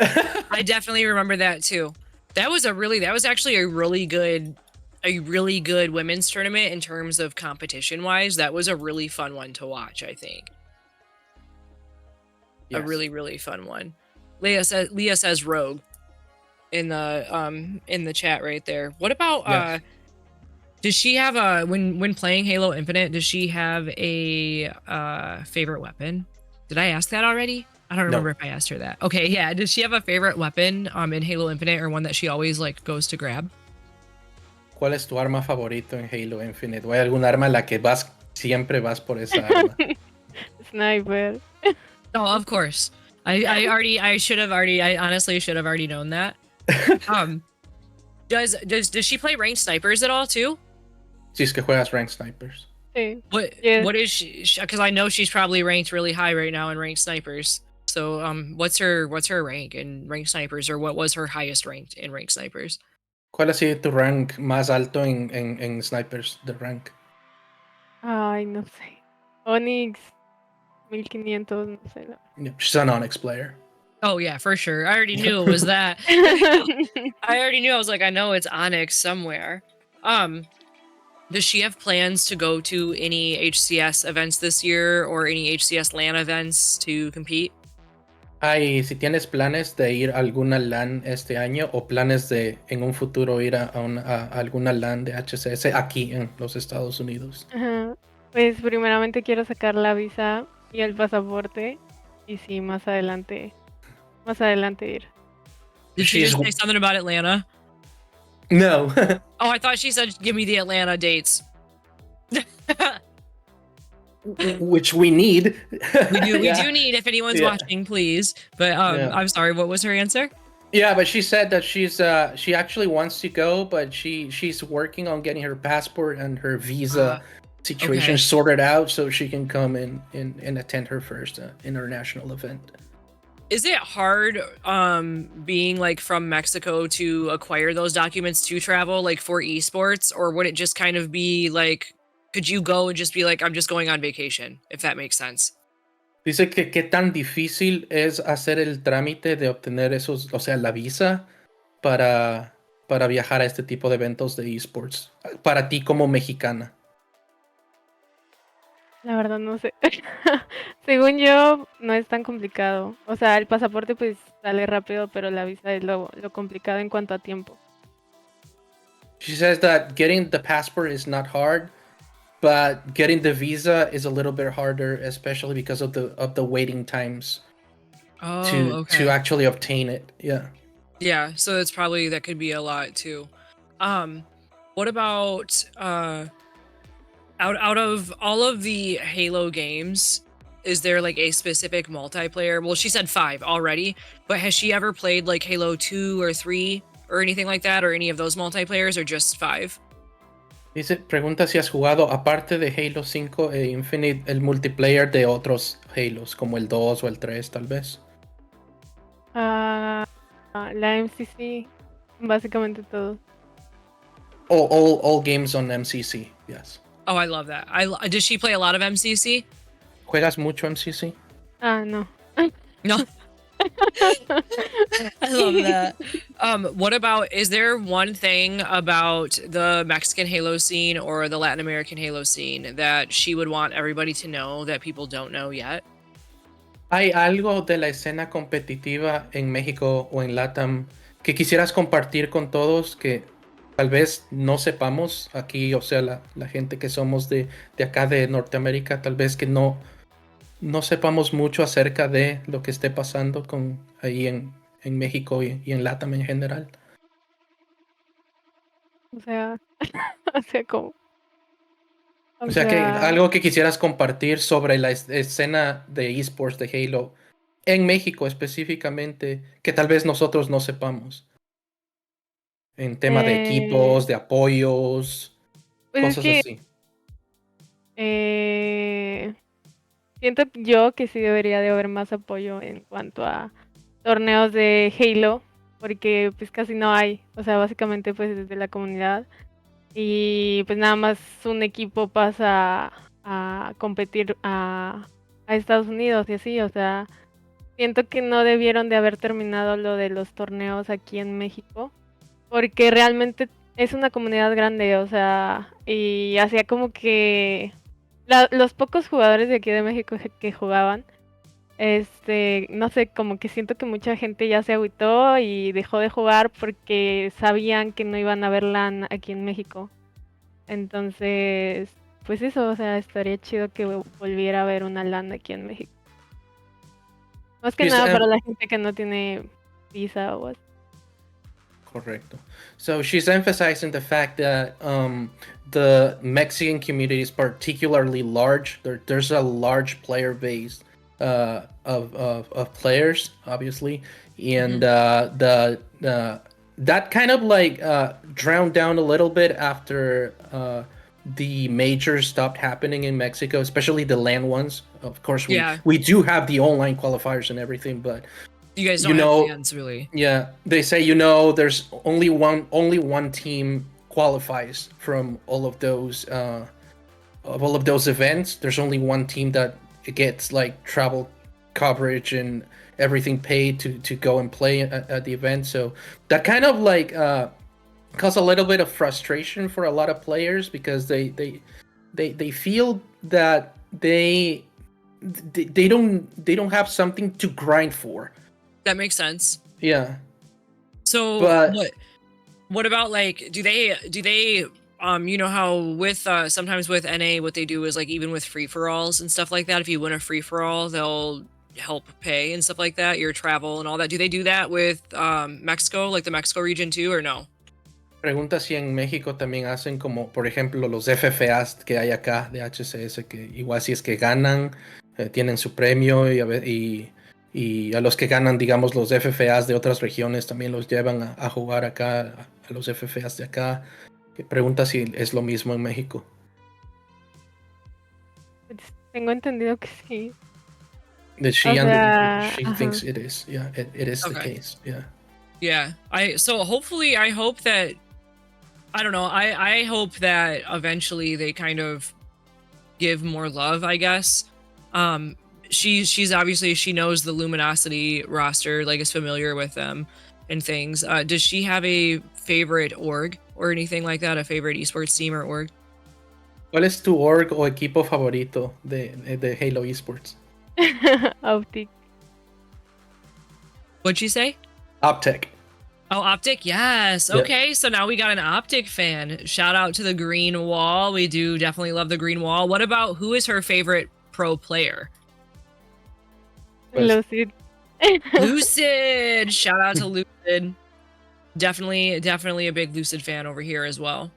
I definitely remember that too. That was actually a really good women's tournament in terms of competition wise. That was a really fun one to watch, I think. Yes. A really, really fun one. Leah says Rogue in the chat right there. What about Yes. does she have a when playing Halo Infinite, does she have a favorite weapon? Did I ask that already? I don't remember if I asked her that. Okay, yeah. Does she have a favorite weapon in Halo Infinite or one that she always like goes to grab? ¿Cuál es tu arma favorito en Halo Infinite? ¿O hay algún arma en la que siempre vas por esa arma? Sniper. Oh, of course. I honestly should have already known that. Does she play ranked snipers at all too? Si es que juegas Ranked Snipers. Sí. What what is she? Because I know she's probably ranked really high right now in ranked snipers. So what's her rank in ranked snipers, or what was her highest ranked in ranked snipers? ¿Cuál ha sido tu rank más alto en Snipers? The rank. Ay, no sé. Onyx 1500, no sé. Yeah, she's an Onyx player. Oh yeah, for sure. I already knew it was that. I already knew. I was like, I know it's Onyx somewhere. Does she have plans to go to any HCS events this year or any HCS LAN events to compete? Ay, si tienes planes de ir a alguna LAN este año o planes de en un futuro ir a alguna LAN de HCS aquí en los Estados Unidos. Ajá. Pues primeramente quiero sacar la visa y el pasaporte y sí, más adelante ir. Did she just say something about Atlanta? No. Oh, I thought she said, give me the Atlanta dates. Which we need. We do Yeah. need, if anyone's Yeah. watching, please. But Yeah. I'm sorry, what was her answer? Yeah, but she said that she actually wants to go, but she's working on getting her passport and her visa situation okay. sorted out so she can come and attend her first international event. Is it hard being like from Mexico to acquire those documents to travel, like for esports, or would it just kind of be like, could you go and just be like, I'm just going on vacation, if that makes sense? Dice que qué tan difícil es hacer el trámite de obtener esos, o sea, la visa para viajar a este tipo de eventos de esports, para ti como mexicana. La verdad no sé. Según yo, no es tan complicado. O sea, el pasaporte pues sale rápido, pero la visa es lo complicado en cuanto a tiempo. She says that getting the passport is not hard, but getting the visa is a little bit harder, especially because of the waiting times to actually obtain it. Yeah. Yeah, so that could be a lot too. What about out of all of the Halo games, is there like a specific multiplayer? Well, she said 5 already, but has she ever played like Halo 2 or 3 or anything like that, or any of those multiplayers, or just 5? Pregunta si has jugado, aparte de Halo 5 e Infinite, el multiplayer de otros Halos, como el 2 o el 3, tal vez. La MCC, básicamente todo. All games on MCC, yes. Oh, I love that. Does she play a lot of MCC? ¿Juegas mucho MCC? No. No. I love that. What about, is there one thing about the Mexican Halo scene or the Latin American Halo scene that she would want everybody to know that people don't know yet? ¿Hay algo de la escena competitiva en México o en Latam que quisieras compartir con todos que tal vez no sepamos aquí, o sea, la gente que somos de acá de Norteamérica, tal vez que no sepamos mucho acerca de lo que esté pasando con ahí en México y en Latam en general? O sea, o sea, ¿cómo? O sea, que algo que quisieras compartir sobre la escena de esports de Halo en México específicamente, que tal vez nosotros no sepamos. En tema de equipos, de apoyos, pues es cosas que así. siento yo que sí debería de haber más apoyo en cuanto a torneos de Halo, porque pues casi no hay, o sea, básicamente pues desde la comunidad y pues nada más un equipo pasa a competir a Estados Unidos y así, o sea, siento que no debieron de haber terminado lo de los torneos aquí en México, porque realmente es una comunidad grande, o sea, y hacía como que los pocos jugadores de aquí de México que jugaban, no sé, como que siento que mucha gente ya se agüitó y dejó de jugar porque sabían que no iban a ver LAN aquí en México. Entonces, pues eso, o sea, estaría chido que volviera a haber una LAN aquí en México. Más que nada para la gente que no tiene visa o así. Correcto. So she's emphasizing the fact that the Mexican community is particularly large. There's a large player base of players, obviously, and that kind of like drowned down a little bit after the majors stopped happening in Mexico, especially the LAN ones. Of course, we do have the online qualifiers and everything, but you guys don't have fans, really. Yeah, they say there's only one team qualifies from all of those events. There's only one team that gets like travel coverage and everything paid to go and play at the event. So that kind of like caused a little bit of frustration for a lot of players because they feel that they don't have something to grind for. That makes sense. Yeah. So what about like do they you know how with sometimes with NA what they do is like even with free-for-alls and stuff like that, if you win a free-for-all they'll help pay and stuff like that, your travel and all that. Do they do that with Mexico, like the Mexico region too, or no? Pregunta si en México también hacen como, por ejemplo, los FFAs que hay acá de HCS, que igual si es que ganan, tienen su premio y a los que ganan, digamos, los FFAs de otras regiones también los llevan a jugar acá, a los FFAs de acá. Pregunta si es lo mismo en México. Pues, tengo entendido que sí. She thinks it is. Yeah, it is the case. Yeah. Yeah. So hopefully I hope that I don't know. I hope that eventually they kind of give more love, I guess. She's obviously, she knows the Luminosity roster, like is familiar with them and things. Does she have a favorite org or anything like that? A favorite esports team or org? ¿Cuál es tu org o equipo favorito de Halo Esports? Optic. What'd you say? Optic. Oh, Optic, yes. Yep. Okay, so now we got an Optic fan. Shout out to the Green Wall. We do definitely love the Green Wall. What about, who is her favorite pro player? Lucid. Lucid. Shout out to Lucid. Definitely a big Lucid fan over here as well.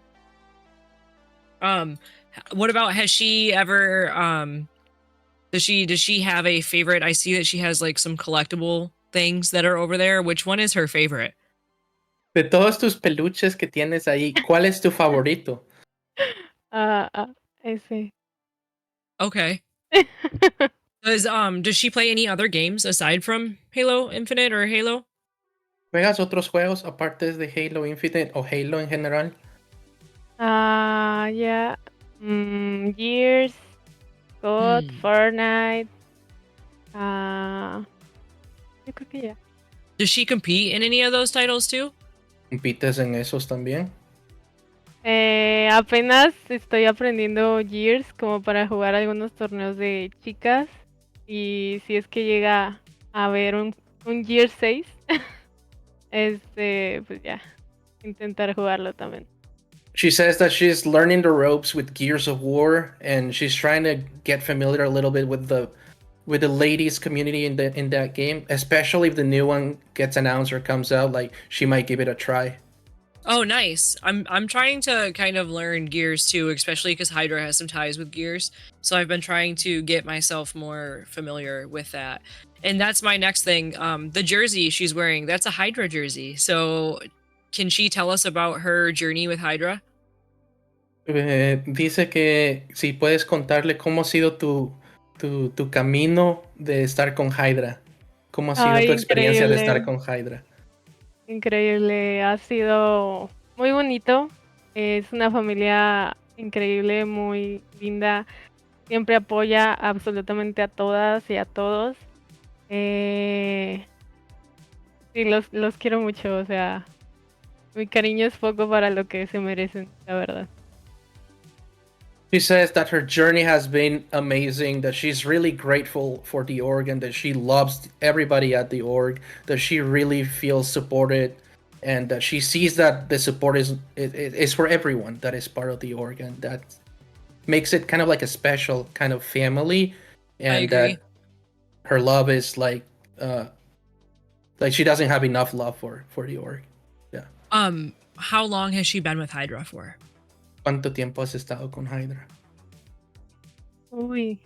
What about, has she ever Does she have a favorite? I see that she has like some collectible things that are over there. Which one is her favorite? De todos tus peluches que tienes ahí, ¿cuál es tu favorito? Ese. Okay. Does she play any other games aside from Halo Infinite or Halo? ¿Juegas otros juegos aparte de Halo Infinite o Halo en general? Yeah. Gears, COD, Fortnite. Yo creo que ya. Does she compete in any of those titles too? ¿Compites en esos también? Apenas estoy aprendiendo Gears como para jugar algunos torneos de chicas. Y si es que llega a haber un Gears 6, pues ya, intentar jugarlo también. She says that she's learning the ropes with Gears of War, and she's trying to get familiar a little bit with the ladies community in that game, especially if the new one gets announced or comes out. Like, she might give it a try. Oh, nice. I'm trying to kind of learn Gears too, especially because Hydra has some ties with Gears. So I've been trying to get myself more familiar with that. And that's my next thing. The jersey she's wearing, that's a Hydra jersey. So can she tell us about her journey with Hydra? Dice que si puedes contarle cómo ha sido tu camino de estar con Hydra. ¿Cómo ha sido tu experiencia de estar con Hydra? Increíble, ha sido muy bonito. Es una familia increíble, muy linda. Siempre apoya absolutamente a todas y a todos. Sí, los quiero mucho, o sea, mi cariño es poco para lo que se merecen, la verdad. She says that her journey has been amazing, that she's really grateful for the org, and that she loves everybody at the org, that she really feels supported, and that she sees that the support is for everyone that is part of the org, and that makes it kind of like a special kind of family, and that her love is like she doesn't have enough love for the org. Yeah. How long has she been with Hydra for? ¿Cuánto tiempo has estado con Hydra? Uy,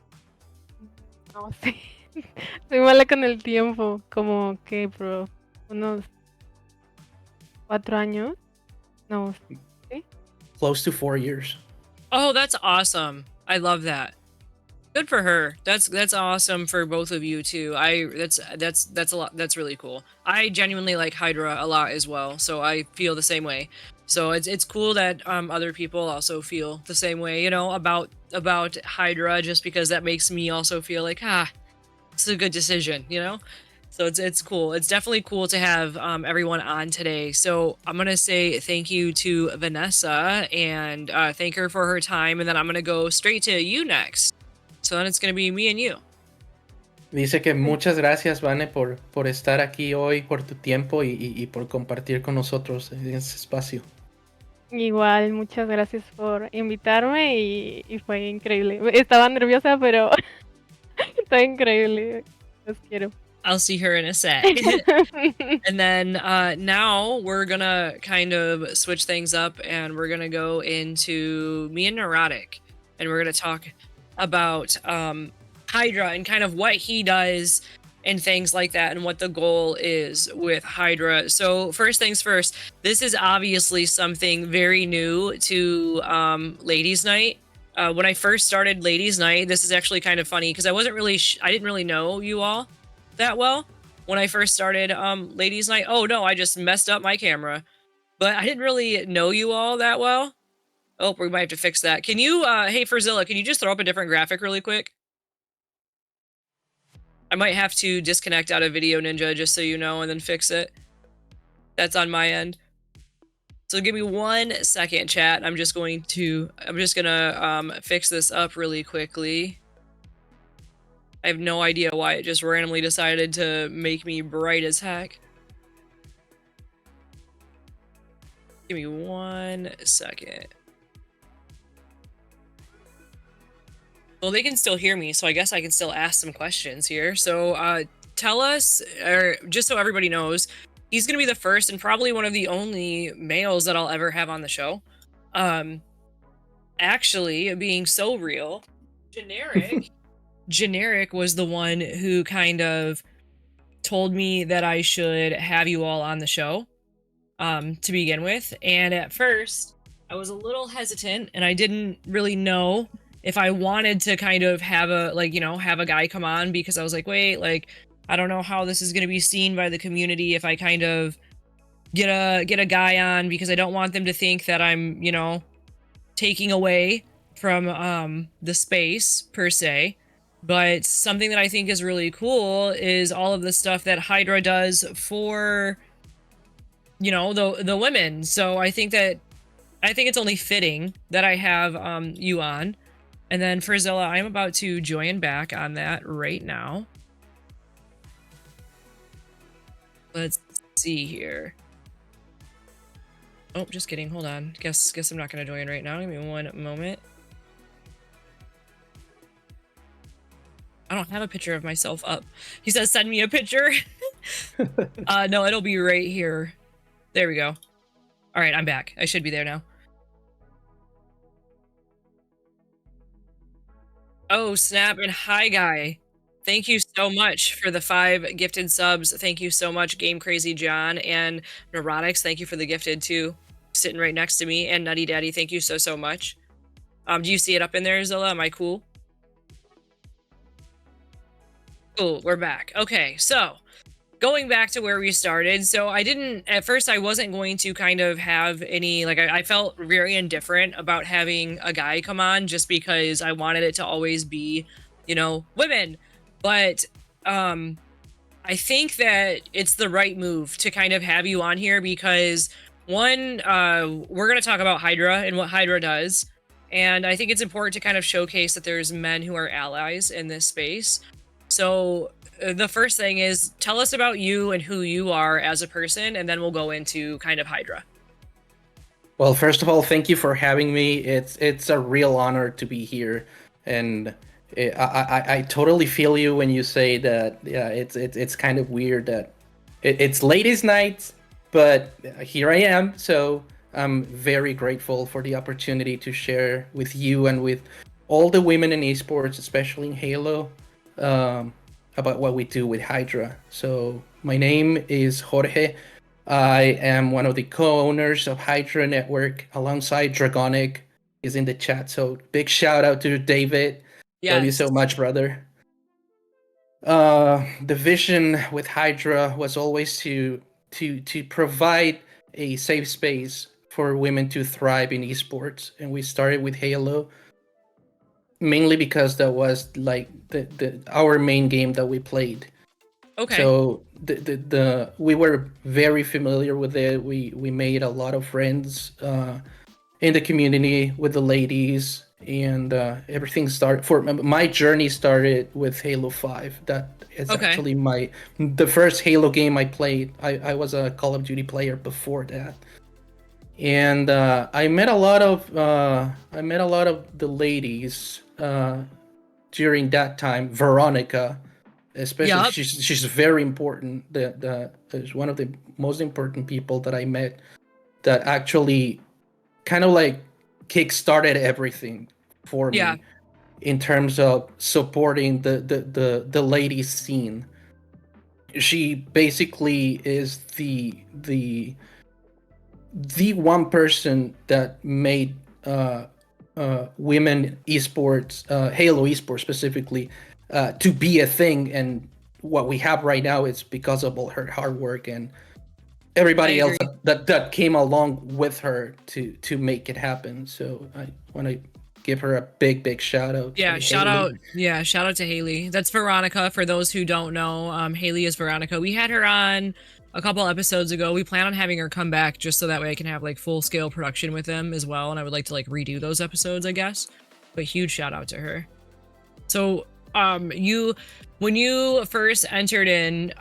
no sé. Soy mala con el tiempo. Como que, bro, unos 4 años. No, ¿sí? Close to 4 years. Oh, that's awesome. I love that. Good for her. That's awesome for both of you too. That's a lot. That's really cool. I genuinely like Hydra a lot as well, so I feel the same way. So it's cool that other people also feel the same way, you know, about Hydra, just because that makes me also feel like it's a good decision, you know. So it's cool. It's definitely cool to have everyone on today. So I'm gonna say thank you to Vanessa and thank her for her time, and then I'm gonna go straight to you next. So then it's gonna be me and you. Dice que muchas gracias, Vane, por estar aquí hoy, por tu tiempo y por compartir con nosotros en este espacio. Igual, muchas gracias por invitarme y fue increíble. Estaba nerviosa, pero está increíble. Los quiero. I'll see her in a sec. And then now we're gonna kind of switch things up and we're gonna go into me and Neurotic, and we're gonna talk about Hydra and kind of what he does and things like that, and what the goal is with Hydra. So first things first, this is obviously something very new to Ladies Night. When I first started Ladies Night, this is actually kind of funny because I wasn't really I didn't really know you all that well when I first started Ladies Night. Oh no, I just messed up my camera, but I didn't really know you all that well. Oh, we might have to fix that. Can you hey Furzilla, can you just throw up a different graphic really quick? I might have to disconnect out of Video Ninja just so you know, and then fix it. That's on my end. So give me 1 second, chat. I'm just gonna fix this up really quickly. I have no idea why it just randomly decided to make me bright as heck. Give me 1 second. Well, they can still hear me, so I guess I can still ask some questions here. So tell us, or just so everybody knows, he's going to be the first and probably one of the only males that I'll ever have on the show. Actually, being so real, generic Generic was the one who kind of told me that I should have you all on the show to begin with. And at first, I was a little hesitant and I didn't really know if I wanted to kind of have a, like, you know, have a guy come on, because I was like, wait, like, I don't know how this is going to be seen by the community if I kind of get a guy on, because I don't want them to think that I'm, you know, taking away from the space per se. But something that I think is really cool is all of the stuff that Hydra does for, you know, the women. So I think it's only fitting that I have you on. And then for Zilla, I'm about to join back on that right now. Let's see here. Oh, just kidding. Hold on. Guess I'm not gonna join right now. Give me one moment. I don't have a picture of myself up. He says, send me a picture. No, it'll be right here. There we go. All right, I'm back. I should be there now. Oh, snap. And hi, guy. Thank you so much for the 5 gifted subs. Thank you so much, Game Crazy John and Neurotics. Thank you for the gifted too. Sitting right next to me. And Nutty Daddy, thank you so much. Do you see it up in there, Zilla? Am I cool? Cool, we're back. Okay, so going back to where we started. So at first I wasn't going to kind of have any, like, I felt very indifferent about having a guy come on, just because I wanted it to always be, you know, women. But I think that it's the right move to kind of have you on here, because one, we're going to talk about Hydra and what Hydra does. And I think it's important to kind of showcase that there's men who are allies in this space. So the first thing is, tell us about you and who you are as a person, and then we'll go into kind of Hydra. Well, first of all, thank you for having me. It's a real honor to be here, and I totally feel you when you say that. Yeah, it's kind of weird that it's ladies' night, but here I am. So I'm very grateful for the opportunity to share with you and with all the women in esports, especially in Halo, about what we do with Hydra. So my name is Jorge. I am one of the co-owners of Hydra Network alongside Dragonic. Is in the chat. So big shout out to David. Yes. Love you so much, brother. The vision with Hydra was always to provide a safe space for women to thrive in esports, and we started with Halo mainly because that was like our main game that we played. Okay. So we were very familiar with it. We made a lot of friends in the community with the ladies, and everything started. For my journey started with Halo 5. That is actually the first Halo game I played. I was a Call of Duty player before that, and I met a lot of the ladies during that time. Veronica, especially, she's very important. Is one of the most important people that I met, that actually kind of like kick-started everything for me in terms of supporting the ladies scene. She basically is the one person that made women esports, Halo esports specifically, to be a thing, and what we have right now is because of all her hard work and everybody else that came along with her to make it happen. So I want to give her a big shout out. Shout out to Haley. That's Veronica, for those who don't know. Haley is Veronica. We had her on a couple episodes ago. We plan on having her come back just so that way I can have like full scale production with them as well, and I would like to like redo those episodes, I guess. But huge shout out to her. So when you first entered in,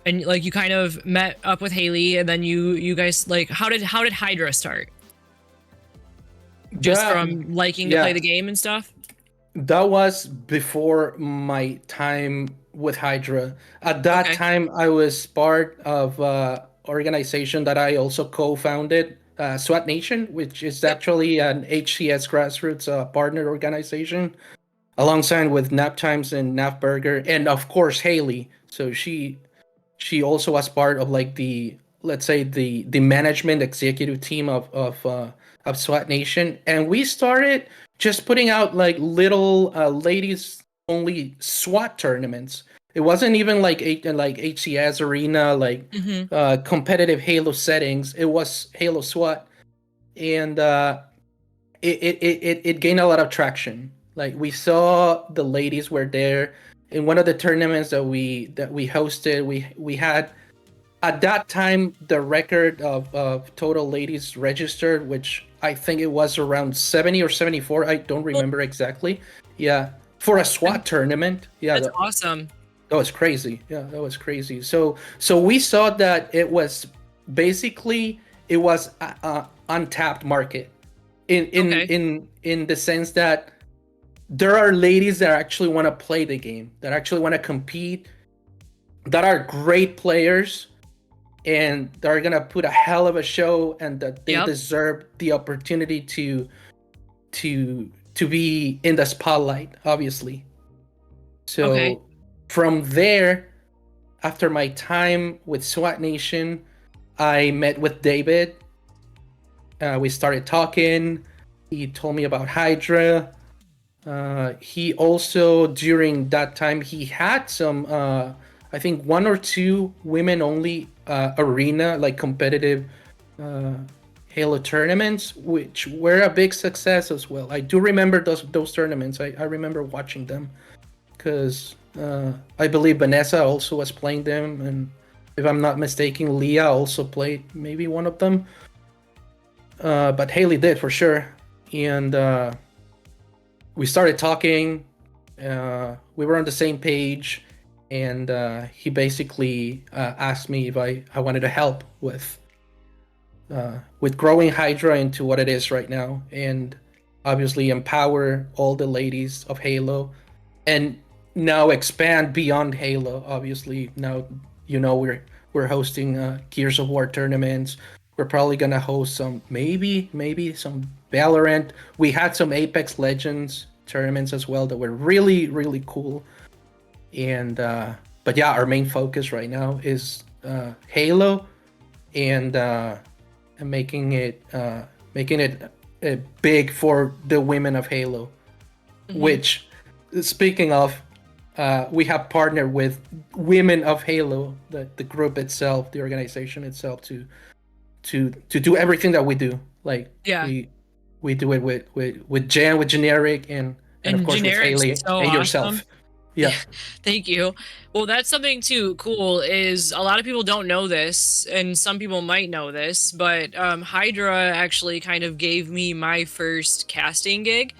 and like you kind of met up with Haley, and then you guys, like, how did Hydra start? Just from liking to play the game and stuff? That was before my time with Hydra. At that time, I was part of organization that I also co-founded, SWAT Nation, which is actually an HCS grassroots partner organization. alongside with Nap Times and Nap Burger, and of course Haley. So she also was part of like the, let's say, the management executive team of SWAT Nation, and we started just putting out like little ladies only SWAT tournaments. It wasn't even like like HCS arena, like Hmm. competitive Halo settings. It was Halo SWAT, and it gained a lot of traction. Like we saw the ladies were there in one of the tournaments that we hosted. We had at that time the record of total ladies registered, which I think it was around 70 or 74. I don't Well, remember exactly. Yeah, for a SWAT tournament. Yeah, that's awesome. that was crazy. Yeah, that was crazy. So we saw that it was basically it was a untapped market Okay. in the sense that there are ladies that actually want to play the game, that actually want to compete, that are great players, and they're gonna put a hell of a show, and that they Yep. deserve the opportunity to be in the spotlight, obviously. So Okay. from there, after my time with SWAT Nation, I met with David. We started talking. He told me about Hydra. He also, during that time, he had some, I think, one or two women only arena, like competitive uh, Halo tournaments, which were a big success as well. I do remember those tournaments. I remember watching them because I believe Vanessa also was playing them, and if I'm not mistaken, Leah also played maybe one of them. But Haley did for sure, and we started talking. We were on the same page, and he basically asked me if I wanted to help with growing Hydra into what it is right now, and obviously empower all the ladies of Halo, and now expand beyond Halo. Obviously, now we're hosting Gears of War tournaments. We're probably gonna host some, maybe some Valorant. We had some Apex Legends tournaments as well that were really cool. And but yeah, our main focus right now is Halo, and making it big for the women of Halo. Mhm. Which, speaking of, we have partnered with Women of Halo, the group itself, the organization itself, to do everything that we do. Like Yeah. we do it with Jan, with Generic, and of And course with generic's Haley so and awesome. yourself. Yeah. Thank you. Well, that's something too cool is a lot of people don't know this, and some people might know this, but Hydra actually kind of gave me my first casting gig,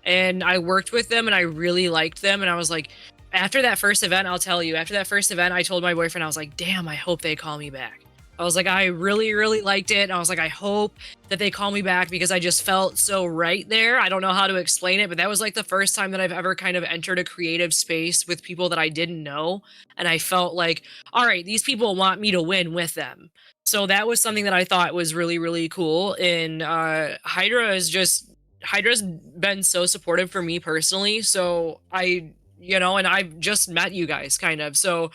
and I worked with them, and I really liked them, and I was like, after that first event, I'll tell you, after that first event, I told my boyfriend, I was like, damn, I hope they call me back. I was like, I really liked it, and I was like, I hope that they call me back because I just felt so right there. I don't know how to explain it, but that was like the first time that I've ever kind of entered a creative space with people that I didn't know. And I felt like, all right, these people want me to win with them. So that was something that I thought was really cool. And Hydra's been so supportive for me personally. So and I've just met you guys kind of. So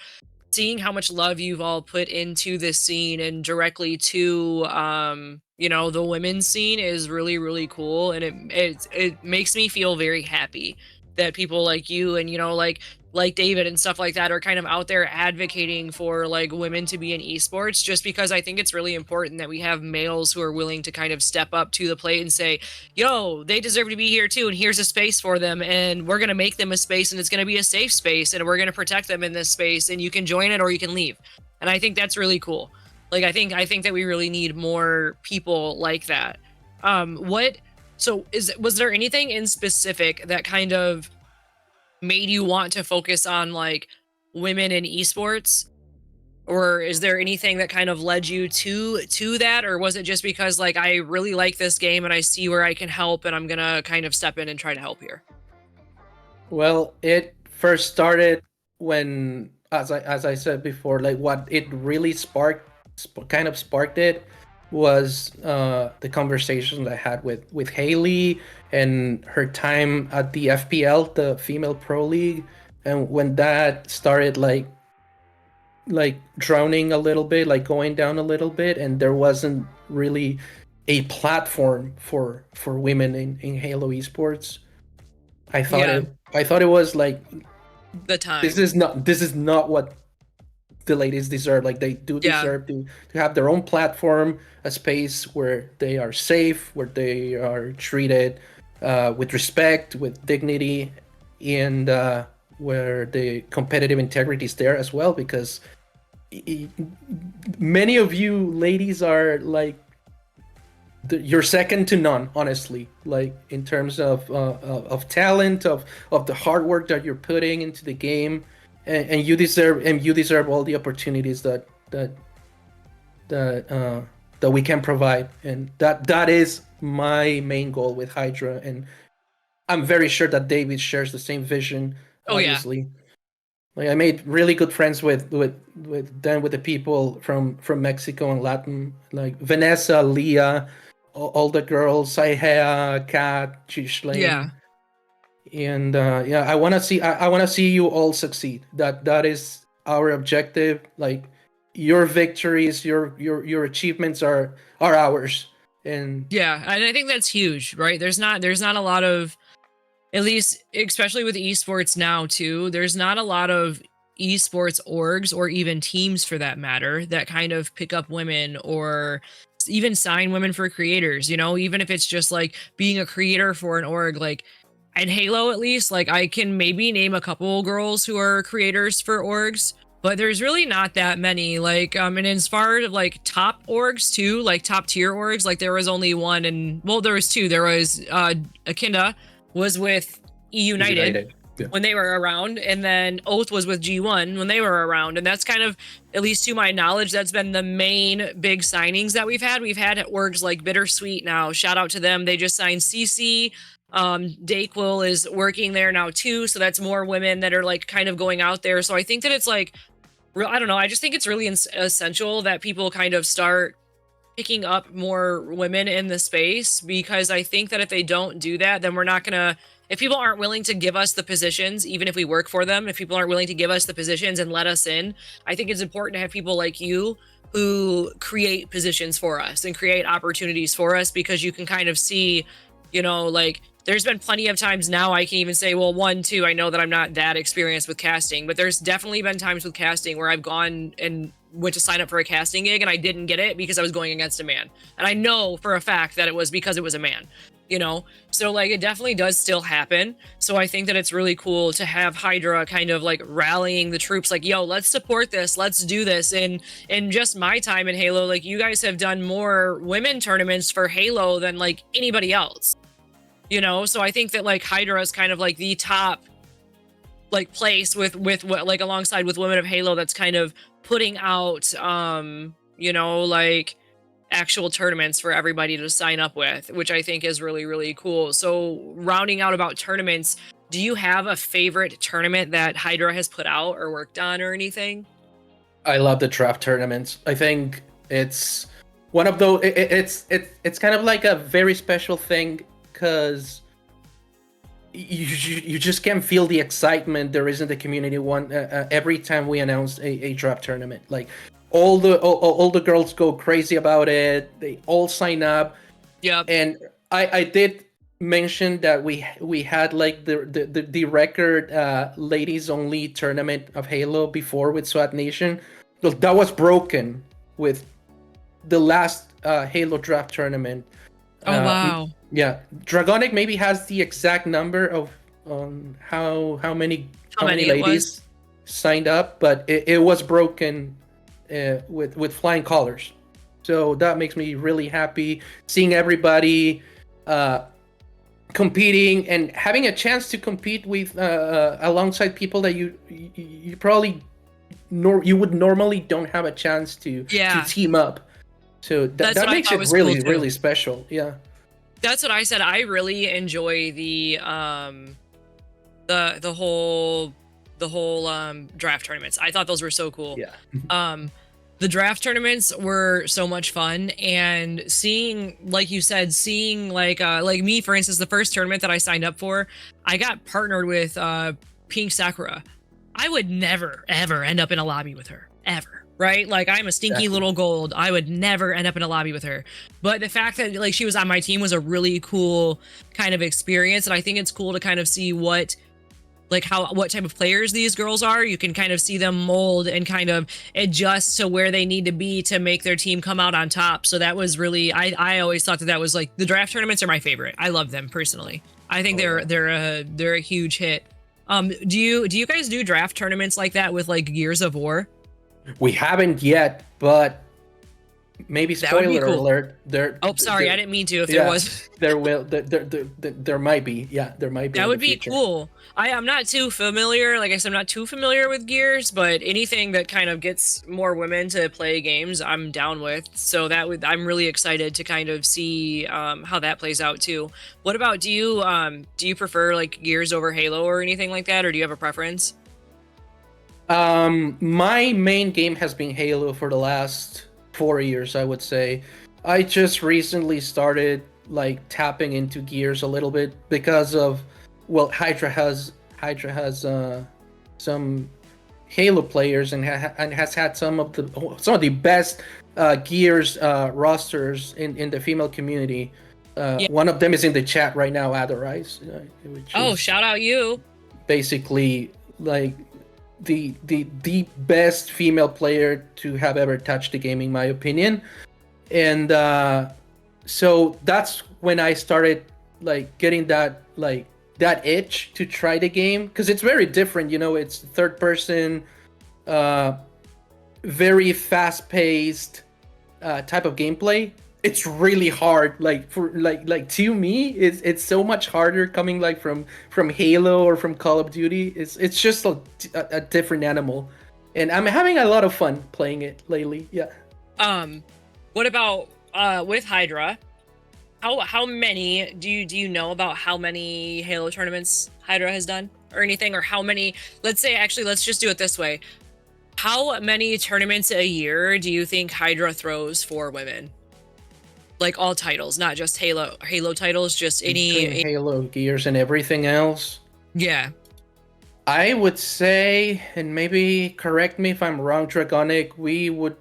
seeing how much love you've all put into this scene and directly to the women's scene is really cool, and it makes me feel very happy that people like you and like David and stuff like that are kind of out there advocating for like women to be in esports, just because I think it's really important that we have males who are willing to kind of step up to the plate and say, yo, they deserve to be here too, and here's a space for them, and we're going to make them a space, and it's going to be a safe space, and we're going to protect them in this space, and you can join it or you can leave. And I think that's really cool. Like I think that we really need more people like that. What so is was there anything in specific that kind of made you want to focus on like women in esports, or is there anything that kind of led you to that, or was it just because like I really like this game and I see where I can help and I'm gonna kind of step in and try to help here? Well, it first started when, as I said before, like what it really kind of sparked it was the conversation I had with Haley and her time at the FPL, the Female Pro League, and when that started like drowning a little bit, like going down a little bit, and there wasn't really a platform for women in Halo esports. Yeah. I thought it was like The time. this is not what the ladies deserve. Like they do Yeah. deserve to have their own platform, a space where they are safe, where they are treated with respect, with dignity, and where the competitive integrity is there as well. Because many of you ladies are like you're second to none, honestly. Like in terms of talent, of the hard work that you're putting into the game, and you deserve all the opportunities that we can provide, and that is my main goal with Hydra, and I'm very sure that David shares the same vision. Oh, yeah. Obviously, like I made really good friends with the people from Mexico and Latin, like Vanessa, Leah, all the girls, Saihea, Kat, Chishlane. Yeah. And yeah, I want to see you all succeed. That is our objective. Like your victories, your achievements are ours. And Yeah, and I think that's huge, right? There's not a lot of, at least especially with esports now too, there's not a lot of esports orgs or even teams for that matter that kind of pick up women or even sign women for creators, you know, even if it's just like being a creator for an org. Like in Halo, at least, like I can maybe name a couple girls who are creators for orgs, but there's really not that many. Like and as far as like top orgs too, like top tier orgs, like there was only one, and well, there was two. There was Akinda was with E United yeah. when they were around, and then Oath was with G1 when they were around. And that's kind of, at least to my knowledge, that's been the main big signings that we've had. We've had orgs like Bittersweet now. Shout out to them. They just signed CC. Dayquil is working there now too. So that's more women that are like kind of going out there. So I think that it's like, I don't know. I just think it's really essential that people kind of start picking up more women in the space, because I think that if they don't do that, then we're not gonna, if people aren't willing to give us the positions, even if we work for them, if people aren't willing to give us the positions and let us in, I think it's important to have people like you who create positions for us and create opportunities for us, because you can kind of see, you know, like there's been plenty of times now I can even say, well, one, two, I know that I'm not that experienced with casting, but there's definitely been times with casting where I've gone and went to sign up for a casting gig and I didn't get it because I was going against a man. And I know for a fact that it was because it was a man, you know? So like it definitely does still happen. So I think that it's really cool to have Hydra kind of like rallying the troops, like, yo, let's support this, let's do this. And in just my time in Halo, like you guys have done more women tournaments for Halo than like anybody else, you know? So I think that like Hydra is kind of like the top like place with like alongside with Women of Halo that's kind of putting out you know, like actual tournaments for everybody to sign up with, which I think is really, really cool. So rounding out about tournaments, do you have a favorite tournament that Hydra has put out or worked on or anything? I love the draft tournaments. I think it's one of those. It's kind of like a very special thing, because you just can feel the excitement there is in the community one every time we announce a draft tournament. Like all the girls go crazy about it. They all sign up. Yeah. And I did mention that we had like the record ladies only tournament of Halo before with SWAT Nation. That was broken with the last Halo draft tournament. Oh wow. Yeah, Dragonic maybe has the exact number of how many ladies signed up, but it was broken with flying colors. So that makes me really happy seeing everybody competing and having a chance to compete with alongside people that you probably you would normally don't have a chance to team up. So that makes it really cool, really special. Yeah. That's what I said. I really enjoy the whole draft tournaments. I thought those were so cool. Yeah. The draft tournaments were so much fun, and seeing, like you said, seeing like me, for instance, the first tournament that I signed up for, I got partnered with Pink Sakura. I would never ever end up in a lobby with her, ever. Right? Like, I'm a stinky Exactly. little gold. I would never end up in a lobby with her. But the fact that like she was on my team was a really cool kind of experience, and I think it's cool to kind of see what type of players these girls are. You can kind of see them mold and kind of adjust to where they need to be to make their team come out on top. So that was really, I always thought that was like, the draft tournaments are my favorite. I love them personally. I think they're a huge hit. Do you guys do draft tournaments like that with like Gears of War? We haven't yet, but maybe That would be spoiler cool. alert. Oh, sorry, there- I didn't mean to. If there was, there might be. Yeah, there might be. that in would the be future. cool. I'm not too familiar. Like I said, I'm not too familiar with Gears, but anything that kind of gets more women to play games, I'm down with. So I'm really excited to kind of see how that plays out too. What about, do you prefer like Gears over Halo or anything like that, or do you have a preference? My main game has been Halo for the last 4 years, I would say. I just recently started like tapping into Gears a little bit because of, well, Hydra has some Halo players and has had some of the best Gears rosters in the female community. Yeah. One of them is in the chat right now, Adorize, which Oh, is shout out you. basically like the best female player to have ever touched the game, in my opinion. And so that's when I started like getting that itch to try the game, because it's very different. It's third person, very fast paced type of gameplay. It's really hard, like for like to me it's so much harder coming like from Halo or from Call of Duty. It's just a different animal, and I'm having a lot of fun playing it lately. Yeah. What about with Hydra? How many do you know about how many Halo tournaments Hydra has done or anything, or how many? Let's just do it this way. How many tournaments a year do you think Hydra throws for women? Like all titles, not just Halo titles, just Between any. Halo, Gears, and everything else, Yeah. I would say, and maybe correct me if I'm wrong, Dragonic, we would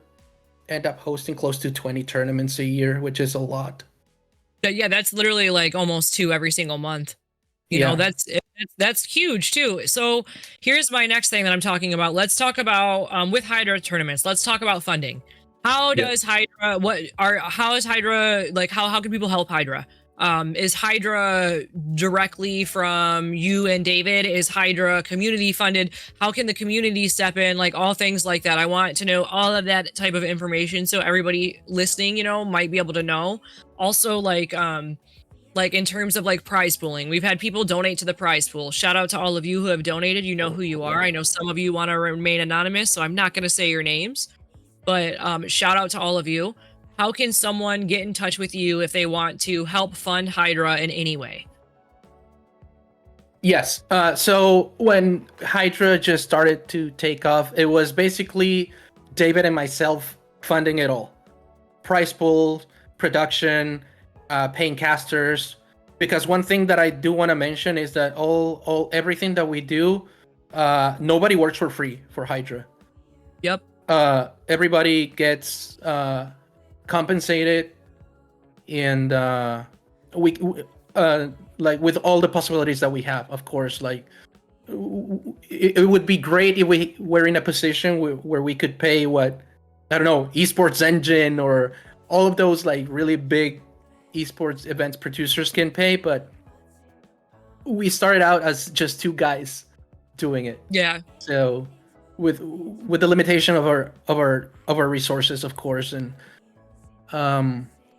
end up hosting close to 20 tournaments a year, which is a lot. Yeah, that's literally like almost 2 every single month. You know, that's huge too. So here's my next thing that I'm talking about. Let's talk about with Hydra tournaments. Let's talk about funding. How does Hydra how is Hydra, like how can people help Hydra? Is Hydra directly from you and David? Is Hydra community funded? How can the community step in? Like all things like that. I want to know all of that type of information so everybody listening, might be able to know. Also, like in terms of like prize pooling, we've had people donate to the prize pool. Shout out to all of you who have donated. You know who you are. I know some of you want to remain anonymous, so I'm not going to say your names, but shout out to all of you. How can someone get in touch with you if they want to help fund Hydra in any way? Yes. So when Hydra just started to take off, it was basically David and myself funding it all. Price pool, production, paying casters. Because one thing that I do want to mention is that everything that we do, nobody works for free for Hydra. Yep. Everybody gets compensated, and we like with all the possibilities that we have, of course, like it would be great if we were in a position where we could pay what, I don't know, esports engine or all of those like really big esports events producers can pay, but we started out as just 2 guys doing it. Yeah. So with the limitation of our resources, of course, and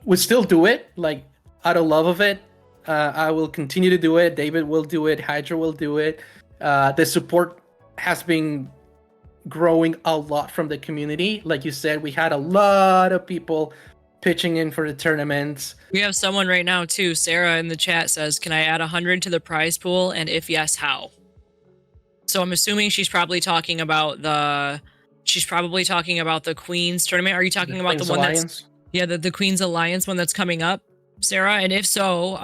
we still do it like out of love of it. I will continue to do it. David will do it. Hydra will do it. The support has been growing a lot from the community. Like you said, we had a lot of people pitching in for the tournaments. We have someone right now too. Sarah in the chat says, "Can I add 100 to the prize pool? And if yes, how?" So I'm assuming she's probably talking about the She's probably talking about the Queen's tournament. Are you talking about Queen's the one Alliance? that's the Queen's Alliance one that's coming up, Sarah? And if so,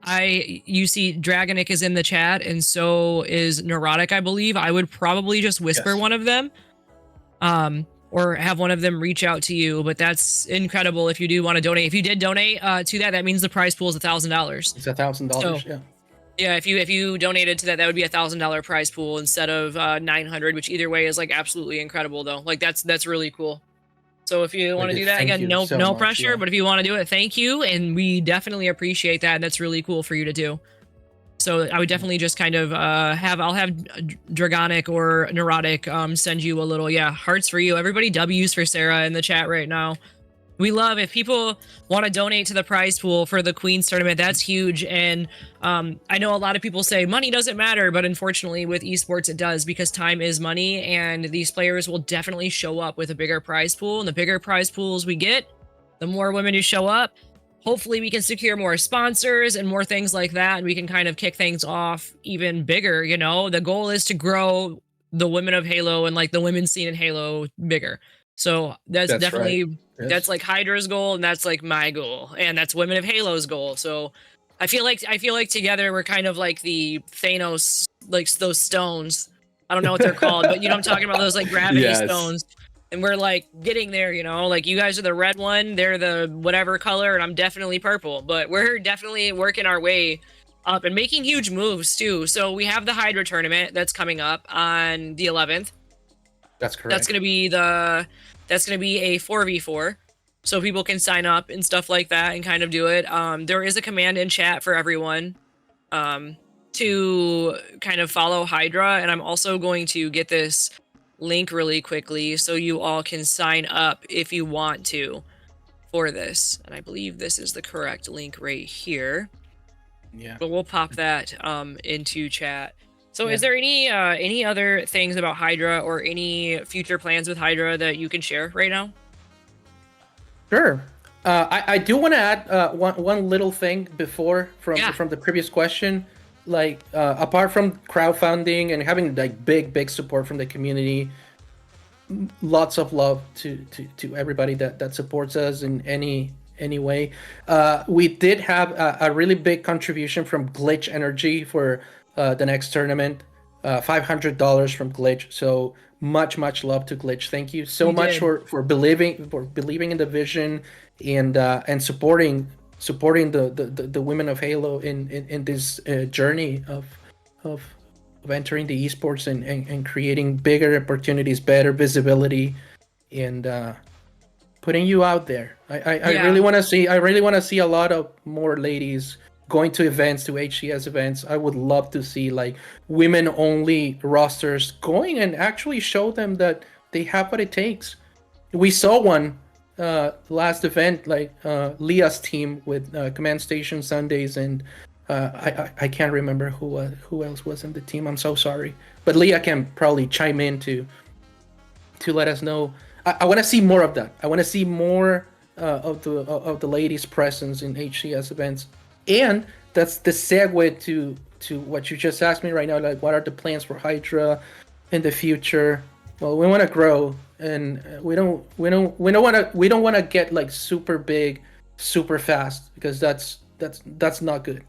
you see Dragonic is in the chat, and so is Neurotic, I believe. I would probably just whisper Yes. one of them, or have one of them reach out to you. But that's incredible if you do want to donate. If you did donate to that, that means the prize pool is $1,000. It's $1,000. Yeah. Yeah, if you donated to that, that would be $1,000 prize pool instead of 900, which either way is like absolutely incredible though. Like that's really cool. So if you want to do that, Thank again, you no so no much, pressure, yeah. but if you want to do it, thank you, and we definitely appreciate that. And that's really cool for you to do. So I would definitely just kind of I'll have Dragonic or Neurotic send you a little hearts for you. Everybody W's for Sarah in the chat right now. We love if people want to donate to the prize pool for the Queen's tournament. That's huge. And I know a lot of people say money doesn't matter, but unfortunately with esports it does, because time is money, and these players will definitely show up with a bigger prize pool. And the bigger prize pools we get, the more women who show up. Hopefully we can secure more sponsors and more things like that, and we can kind of kick things off even bigger. You know, the goal is to grow the women of Halo and like the women's scene in Halo bigger. So that's definitely right. Yes. that's like Hydra's goal, and that's like my goal, and that's Women of Halo's goal. So I feel like together we're kind of like the Thanos, like those stones. I don't know what they're called, but you know what I'm talking about, those like gravity Yes. stones. And we're like getting there, you know, like you guys are the red one, they're the whatever color, and I'm definitely purple. But we're definitely working our way up and making huge moves too. So we have the Hydra tournament that's coming up on the 11th. That's correct. That's gonna be a 4v4, so people can sign up and stuff like that and kind of do it. There is a command in chat for everyone to kind of follow Hydra, and I'm also going to get this link really quickly so you all can sign up if you want to for this. And I believe this is the correct link right here. Yeah. But we'll pop that into chat. So Yeah. is there any other things about Hydra or any future plans with Hydra that you can share right now? Sure. I do want to add one little thing before from the previous question. Like apart from crowdfunding and having like big support from the community, lots of love to everybody that supports us in any way. We did have a really big contribution from Glitch Energy for the next tournament. $500 from Glitch. So much love to Glitch. Thank you so much for believing in the vision and supporting the women of Halo in this journey of entering the esports and creating bigger opportunities, better visibility, and putting you out there. I really want to see a lot of more ladies going to events, to HCS events. I would love to see like women only rosters going and actually show them that they have what it takes. We saw one last event, like Leah's team with Command Station Sundays, and I can't remember who else was in the team. I'm so sorry, but Leah can probably chime in to let us know. I want to see more of that. I want to see more of the ladies' presence in HCS events, and that's the segue to what you just asked me right now. Like, what are the plans for Hydra in the future? Well, we want to grow, and we don't want to get like super big, super fast, because that's not good.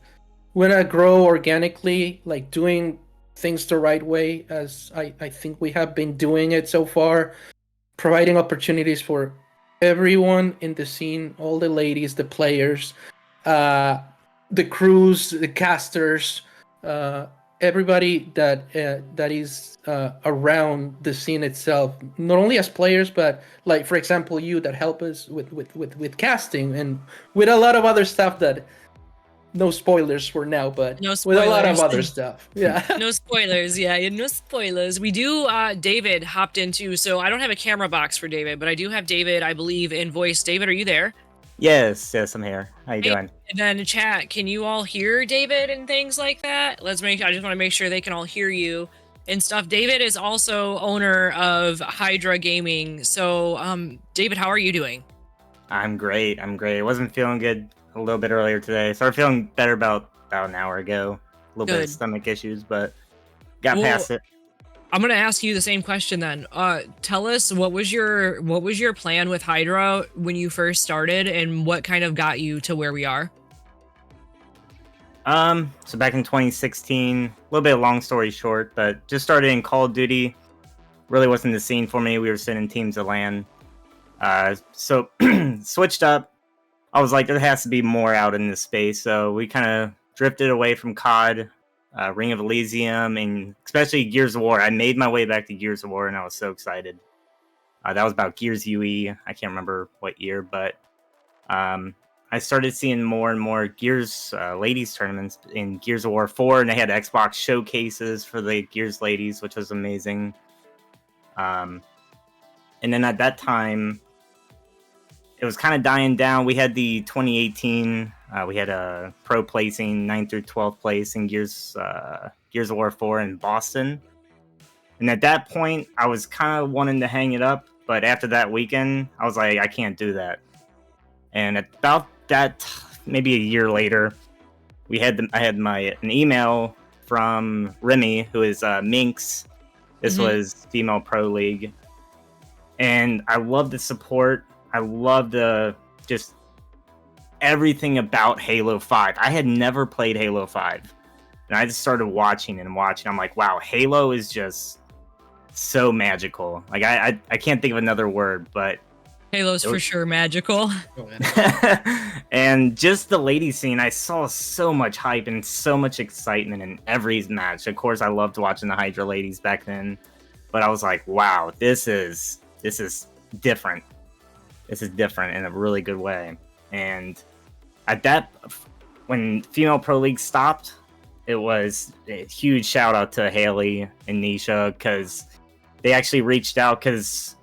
We want to grow organically, like doing things the right way, as I think we have been doing it so far, providing opportunities for everyone in the scene, all the ladies, the players, the crews, the casters, everybody that is around the scene itself, not only as players, but like, for example, you that help us with casting and with a lot of other stuff that, no spoilers for now, but with a lot of other stuff. Yeah. No spoilers. Yeah, no spoilers. We do, David hopped into, so I don't have a camera box for David, but I do have David, I believe, in voice. David, are you there? Yes, I'm here. How you doing? And then chat, can you all hear David and things like that? I just want to make sure they can all hear you and stuff. David is also owner of Hydra Gaming. So, David, how are you doing? I'm great. I wasn't feeling good a little bit earlier today. Started feeling better about an hour ago. A little bit of stomach issues, but got past it. I'm gonna ask you the same question then. Tell us what was your plan with Hydra when you first started, and what kind of got you to where we are? So back in 2016, a little bit of long story short, but just started in Call of Duty. Really wasn't the scene for me. We were sitting in teams of LAN. So switched up. I was like, there has to be more out in this space. So we kind of drifted away from COD, Ring of Elysium, and especially Gears of War. I made my way back to Gears of War, and I was so excited. That was about Gears UE. I can't remember what year, but I started seeing more and more Gears ladies tournaments in Gears of War 4, and they had Xbox showcases for the Gears ladies, which was amazing. And then at that time, it was kind of dying down. We had the 2018, we had a pro placing 9th through 12th place in Gears of War 4 in Boston. And at that point, I was kind of wanting to hang it up, but after that weekend, I was like, I can't do that. And about that, maybe a year later, I had an email from Remy, who is Minx. This was Female Pro League, and I love the support. I love just everything about Halo 5. I had never played Halo 5, and I just started watching. I'm like, wow, Halo is just so magical. Like I can't think of another word, but Halo's for sure magical. And just the lady scene, I saw so much hype and so much excitement in every match. Of course, I loved watching the Hydra ladies back then, but I was like, wow, this is different. This is different in a really good way. And when Female Pro League stopped, it was a huge shout out to Haley and Nisha, because they actually reached out, because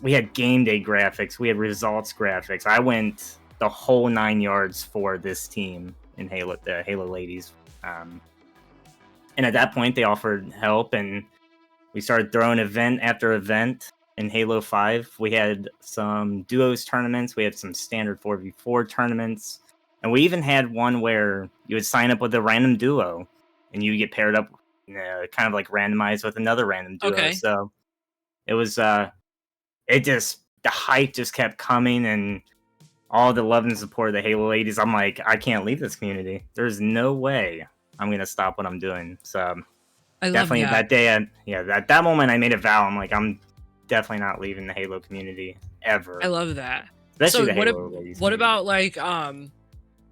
we had game day graphics, we had results graphics. I went the whole 9 yards for this team in the Halo ladies. And at that point, they offered help, and we started throwing event after event in Halo 5. We had some duos tournaments, we had some standard 4v4 tournaments, and we even had one where you would sign up with a random duo, and you get paired up, kind of like randomized with another random duo. Okay. So it was the hype just kept coming, and all the love and support of the Halo ladies. I'm like, I can't leave this community. There's no way I'm gonna stop what I'm doing. So I definitely love that. at that moment I made a vow. I'm like, I'm definitely not leaving the Halo community ever. I love that. Especially So the Halo ladies. what community. about like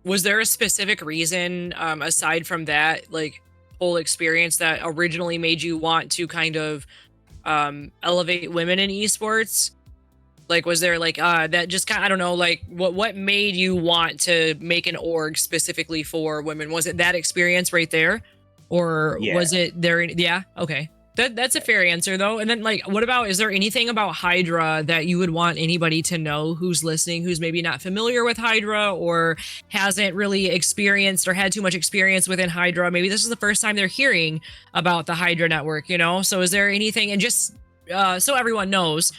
was there a specific reason aside from that like whole experience that originally made you want to kind of elevate women in esports? Like, was there like that just kind of, I don't know, like what made you want to make an org specifically for women? Was it that experience right there, or was it there? Yeah, okay, that's a fair answer though. And then like, what about, is there anything about Hydra that you would want anybody to know who's listening, who's maybe not familiar with Hydra or hasn't really experienced or had too much experience within Hydra? Maybe this is the first time they're hearing about the Hydra network, So is there anything, and just so everyone knows,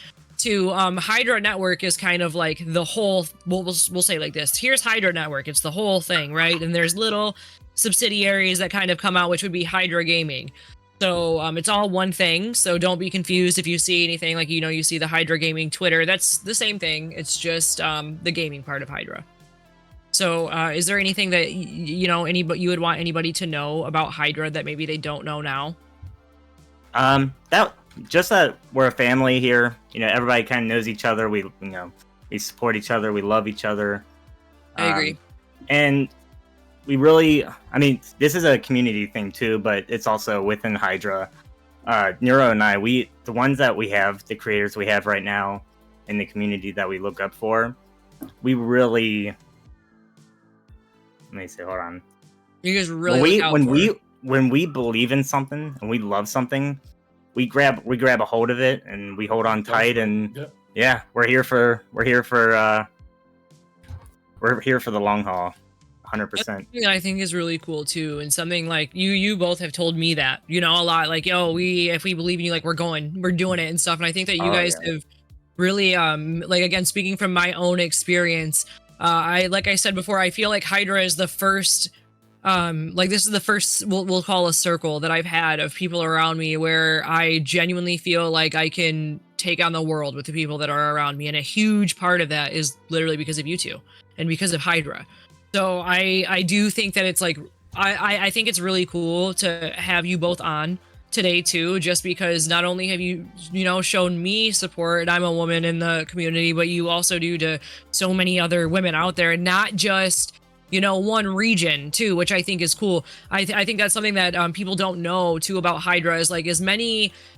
Hydra network is kind of like the whole, we'll say like this, here's Hydra network, it's the whole thing, right? And there's little subsidiaries that kind of come out, which would be Hydra Gaming. So it's all one thing, so don't be confused if you see anything like, you see the Hydra Gaming Twitter, that's the same thing, it's just the gaming part of Hydra. So is there anything that you would want anybody to know about Hydra that maybe they don't know now? That we're a family here. Everybody kind of knows each other. We support each other. We love each other. I agree. And we really, this is a community thing too, but it's also within Hydra. Neuro and I, the ones that we have, the creators we have right now in the community that we look up for, we really, let me see, hold on. You guys really when we believe in something and we love something, we grab a hold of it and we hold on tight, and we're here for the long haul, 100%. Yeah, I think is really cool too, and something like you both have told me that a lot, like, if we believe in you, like we're doing it and stuff, and I think that you guys have really like, again, speaking from my own experience, like I said before, I feel like Hydra is the first like this is the first we'll call a circle that I've had of people around me where I genuinely feel like I can take on the world with the people that are around me, and a huge part of that is literally because of you two and because of Hydra. So I do think that it's like I think it's really cool to have you both on today too, just because not only have you shown me support, and I'm a woman in the community, but you also do to so many other women out there, and not just one region too, which I think is cool. I think that's something that people don't know too about Hydra is like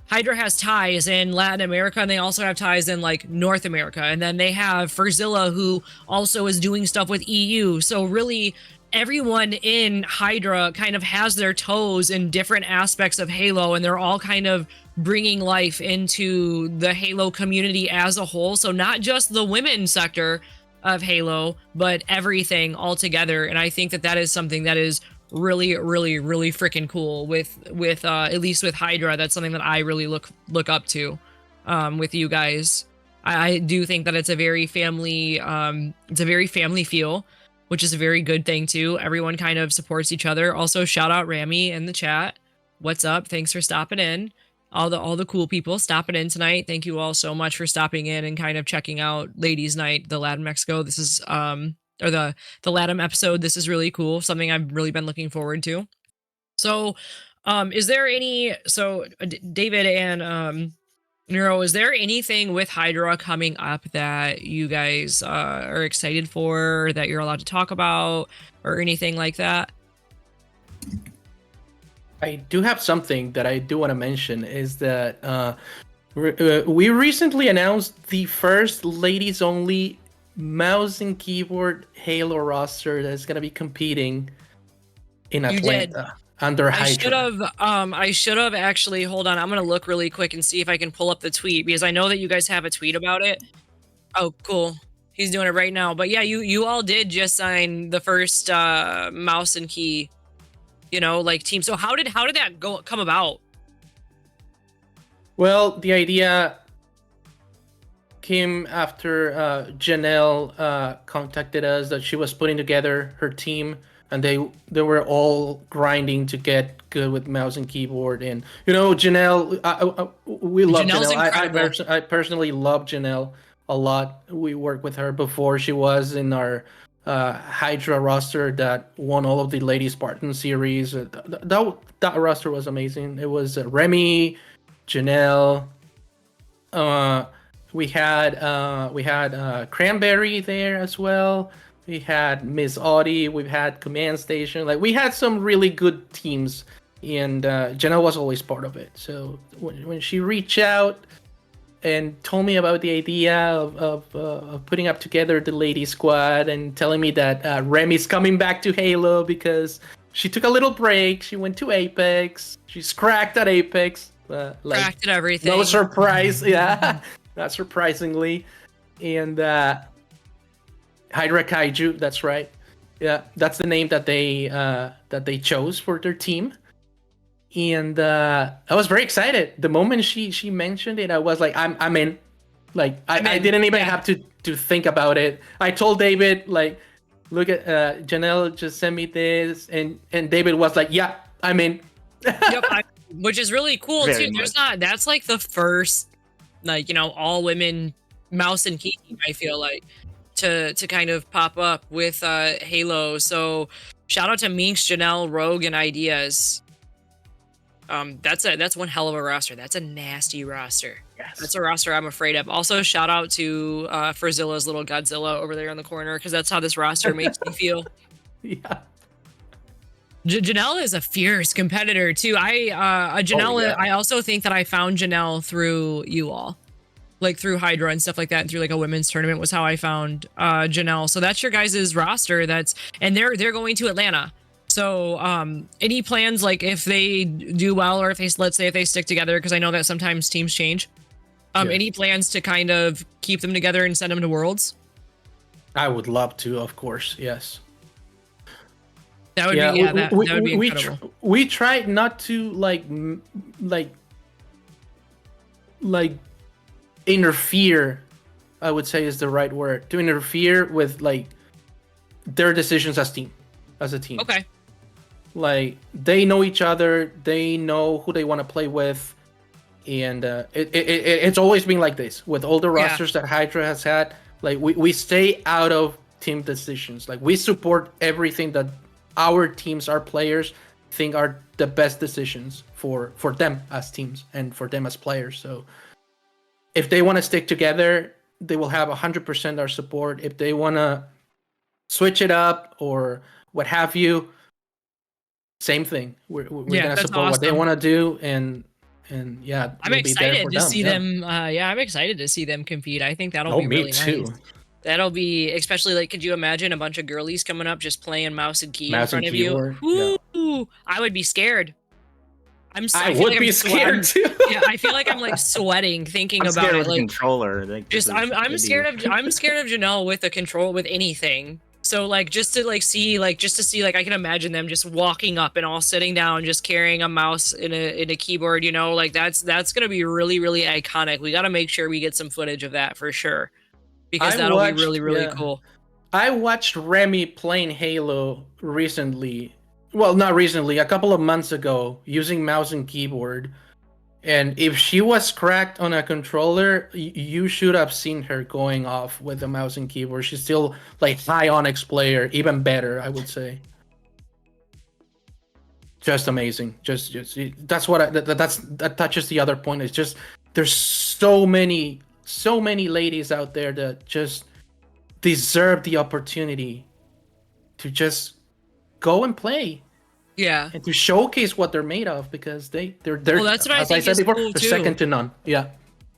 Hydra has ties in Latin America, and they also have ties in like North America, and then they have Furzilla, who also is doing stuff with EU. So really everyone in Hydra kind of has their toes in different aspects of Halo, and they're all kind of bringing life into the Halo community as a whole. So not just the women's sector of Halo, but everything all together. And I think that is something that is really, really, really freaking cool with at least with Hydra. That's something that I really look up to with you guys. I do think that it's a very family feel, which is a very good thing too. Everyone kind of supports each other. Also, shout out Rami in the chat. What's up? Thanks for stopping in. All the cool people stopping in tonight. Thank you all so much for stopping in and kind of checking out Ladies Night, the Latin Mexico. This is or the Latam episode. This is really cool. Something I've really been looking forward to. So, is there David and Neuro, is there anything with Hydra coming up that you guys are excited for, or that you're allowed to talk about, or anything like that? I do have something that I do want to mention is that we recently announced the first ladies only mouse and keyboard Halo roster that's going to be competing in Atlanta under Hydra. I should have actually, hold on, I'm going to look really quick and see if I can pull up the tweet, because I know that you guys have a tweet about it. Oh, cool. He's doing it right now. But yeah, you all did just sign the first mouse and key team. So how did that come about? Well, the idea came after Janelle contacted us that she was putting together her team, and they were all grinding to get good with mouse and keyboard. And Janelle, we love Janelle. I personally love Janelle a lot. We worked with her before. She was in our Hydra roster that won all of the Lady Spartan series. That roster was amazing. It was Remy, Janelle. We had Cranberry there as well. We had Miss Audie. We've had Command Station. Like, we had some really good teams, and Janelle was always part of it. So when she reached out and told me about the idea of putting up together the lady squad, and telling me that Remy's coming back to Halo because she took a little break. She went to Apex. She's cracked at Apex. Cracked at everything. No surprise, yeah. Not surprisingly. And Hydra Kaiju, that's right. Yeah, that's the name that they chose for their team. And I was very excited. The moment she mentioned it, I was like, I'm in. Like, I didn't even have to think about it. I told David, like, look at Janelle just sent me this, and David was like, yeah, I'm in. Yep, which is really cool Very too. much. That's like the first, like, all women mouse and key team, I feel like, to kind of pop up with Halo. So shout out to Minx, Janelle, Rogue, and Ideas. That's one hell of a roster. That's a nasty roster. Yes. That's a roster I'm afraid of. Also, shout out to Furzilla's little Godzilla over there in the corner, because that's how this roster makes me feel. Yeah. Janelle is a fierce competitor too. I also think that I found Janelle through you all, like through Hydra and stuff like that, and through like a women's tournament was how I found Janelle. So that's your guys' roster. And they're going to Atlanta. So any plans, like, if they do well, or if let's say if they stick together, because I know that sometimes teams change. Yes. Any plans to kind of keep them together and send them to Worlds? I would love to, of course. Yes. That would be that would be incredible. We tried not to like interfere. I would say is the right word, to interfere with like their decisions as a team. Okay. Like they know each other, they know who they want to play with, and it's always been like this with all the rosters that Hydra has had. Like we stay out of team decisions. Like we support everything that our teams, our players think are the best decisions for them as teams and for them as players. So if they want to stick together, they will have 100% our support. If they want to switch it up or what have you, same thing. We're gonna support what they want to do, and yeah, I'm we'll be there excited for to them. see them. I'm excited to see them compete. I think that'll be me really too. nice. That'll be especially like, could you imagine a bunch of girlies coming up just playing mouse and key in front of keyboard, you? Ooh, I would be scared. I would be scared too. Yeah, I feel like I'm like sweating thinking I'm about scared it. with Like, the controller. Like, just I'm scared of Janelle with a control with anything. So like just to see I can imagine them just walking up and all sitting down, just carrying a mouse in a keyboard, you know, like that's gonna be really, really iconic. We gotta make sure we get some footage of that for sure. Because that'll be really, really cool. I watched Remy playing Halo recently. Well, not recently, a couple of months ago, using mouse and keyboard. And if she was cracked on a controller, you should have seen her going off with the mouse and keyboard. She's still like high Onyx player, even better, I would say. Just amazing. Just that's what that touches the other point. It's just there's so many ladies out there that just deserve the opportunity to just go and play. Yeah. And to showcase what they're made of, because they're well, that's what as I said before, cool they're second to none. Yeah.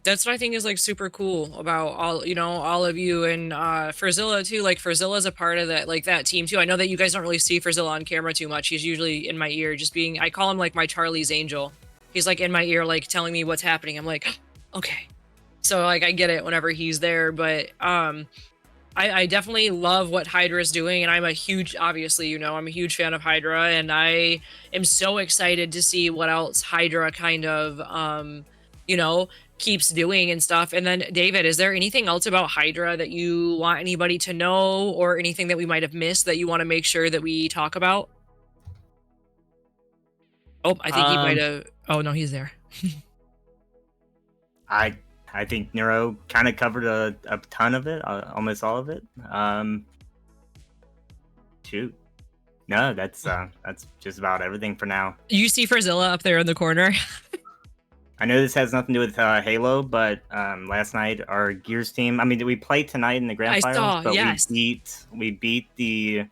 That's what I think is like super cool about all of you, and Frizilla too. Like Frizilla's a part of that team too. I know that you guys don't really see Frizilla on camera too much. He's usually in my ear, I call him like my Charlie's Angel. He's like in my ear, like telling me what's happening. I'm like, okay. So like I get it whenever he's there, but I definitely love what Hydra is doing, and I'm a huge fan of Hydra, and I am so excited to see what else Hydra kind of keeps doing and stuff. And then David, is there anything else about Hydra that you want anybody to know, or anything that we might have missed that you want to make sure that we talk about? Oh, I think he might have. Oh no, he's there. I think Neuro kind of covered a ton of it, almost all of it. Shoot. No, that's just about everything for now. You see Frizilla up there in the corner. I know this has nothing to do with Halo, but last night our Gears team. I mean, we played tonight in the grand finals, but we beat the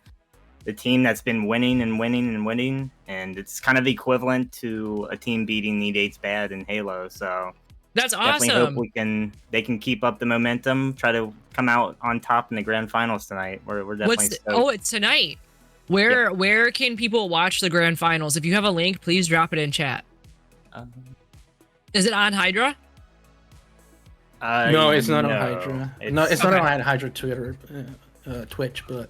team that's been winning and winning and winning, and it's kind of equivalent to a team beating the Dates Bad in Halo. So. That's awesome. Definitely hope they can keep up the momentum, try to come out on top in the grand finals tonight. We're definitely stoked. Oh, it's tonight. Where can people watch the grand finals? If you have a link, please drop it in chat. Is it on Hydra? No, it's not on Hydra. It's not on Hydra Twitter, Twitch, but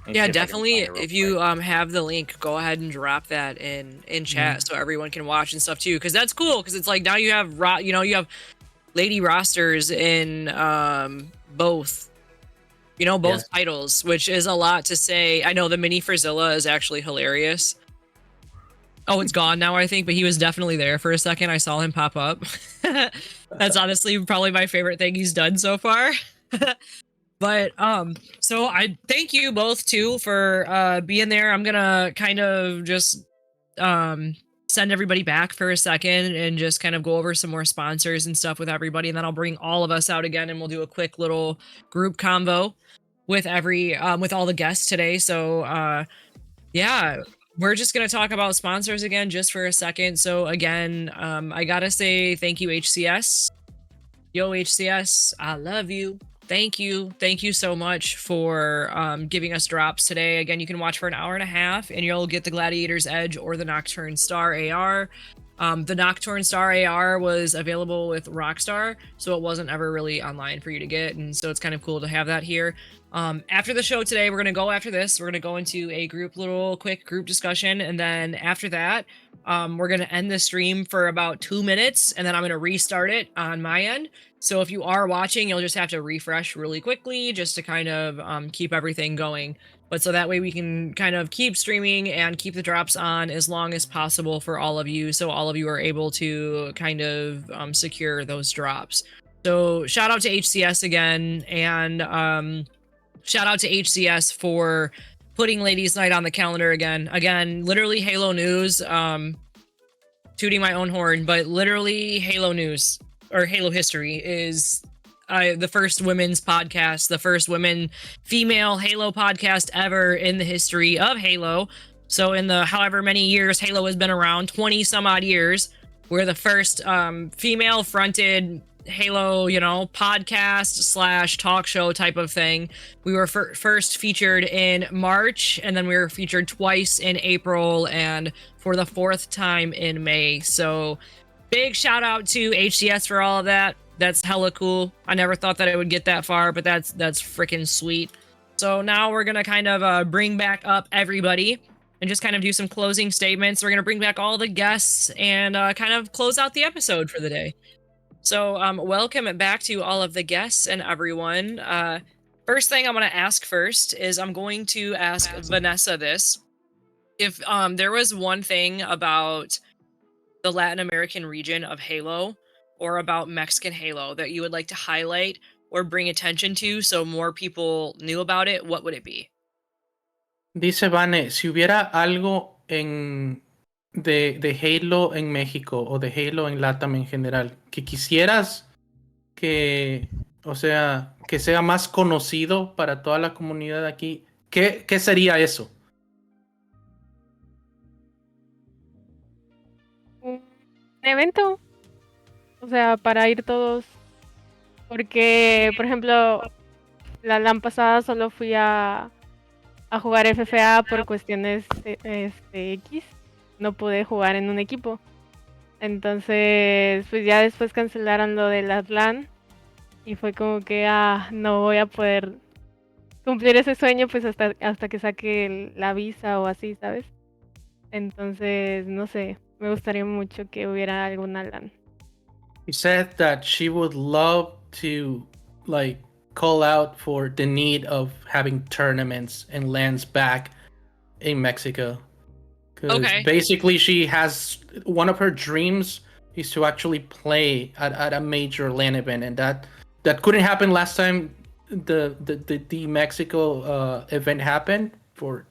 yeah, definitely. If you have the link, go ahead and drop that in chat so everyone can watch and stuff too. Because that's cool. Because it's like now you have you have lady rosters in both titles, which is a lot to say. I know the mini Frizilla is actually hilarious. Oh, it's gone now, I think, but he was definitely there for a second. I saw him pop up. That's honestly probably my favorite thing he's done so far. But so I thank you both too for being there. I'm gonna kind of just send everybody back for a second and just kind of go over some more sponsors and stuff with everybody, and then I'll bring all of us out again and we'll do a quick little group convo with with all the guests today. So yeah, we're just gonna talk about sponsors again just for a second. So again, I gotta say thank you, HCS. Yo, HCS, I love you. Thank you so much for giving us drops today. Again, you can watch for an hour and a half, and you'll get the Gladiator's Edge or the Nocturne Star AR. The Nocturne Star AR was available with Rockstar, so it wasn't ever really online for you to get, and so it's kind of cool to have that here. After the show today, we're gonna go after this. We're gonna go into a quick group discussion, and then after that, we're gonna end the stream for about 2 minutes, and then I'm gonna restart it on my end. So if you are watching, you'll just have to refresh really quickly just to kind of keep everything going. But so that way we can kind of keep streaming and keep the drops on as long as possible for all of you, so all of you are able to kind of secure those drops. So shout out to HCS again, and shout out to HCS for putting Ladies Night on the calendar again. Again, literally Halo News, tooting my own horn, but literally Halo News or Halo history is the first women's podcast, the first female Halo podcast ever in the history of Halo. So in the however many years Halo has been around, 20 some odd years, we're the first female fronted Halo, podcast / talk show type of thing. We were first featured in March, and then we were featured twice in April, and for the 4th time in May. So big shout out to HCS for all of that. That's hella cool. I never thought that it would get that far, but that's freaking sweet. So now we're gonna kind of bring back up everybody and just kind of do some closing statements. We're gonna bring back all the guests and kind of close out the episode for the day. So welcome back to all of the guests and everyone. First thing I'm going to ask first is I'm going to ask Vanessa this. If there was one thing about the Latin American region of Halo or about Mexican Halo that you would like to highlight or bring attention to so more people knew about it, what would it be? Dice Vane, si hubiera algo de Halo en México o de Halo en Latam en general, que quisieras que sea más conocido para toda la comunidad aquí, ¿qué sería eso? Un evento, o sea, para ir todos, porque, por ejemplo, la LAN pasada solo fui a jugar FFA por cuestiones X, no pude jugar en un equipo. Entonces, pues ya después cancelaron lo de las LAN y fue como que no voy a poder cumplir ese sueño pues hasta que saque la visa o así, ¿sabes? Entonces, no sé, me gustaría mucho que hubiera alguna LAN. She said that she would love to call out for the need of having tournaments and LANs back in Mexico. Okay. Basically, she has one of her dreams is to actually play at a major LAN event, and that couldn't happen last time the Mexico event happened for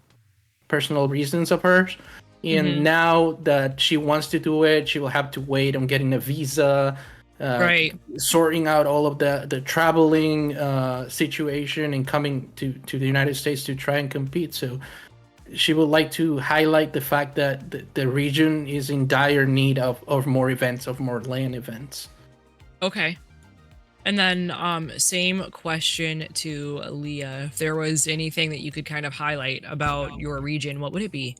personal reasons of hers. And now that she wants to do it, she will have to wait on getting a visa, right, sorting out all of the traveling situation and coming to the United States to try and compete. So she would like to highlight the fact that the region is in dire need of more events, of more LAN events. Okay. And then same question to Leah. If there was anything that you could kind of highlight about your region, what would it be?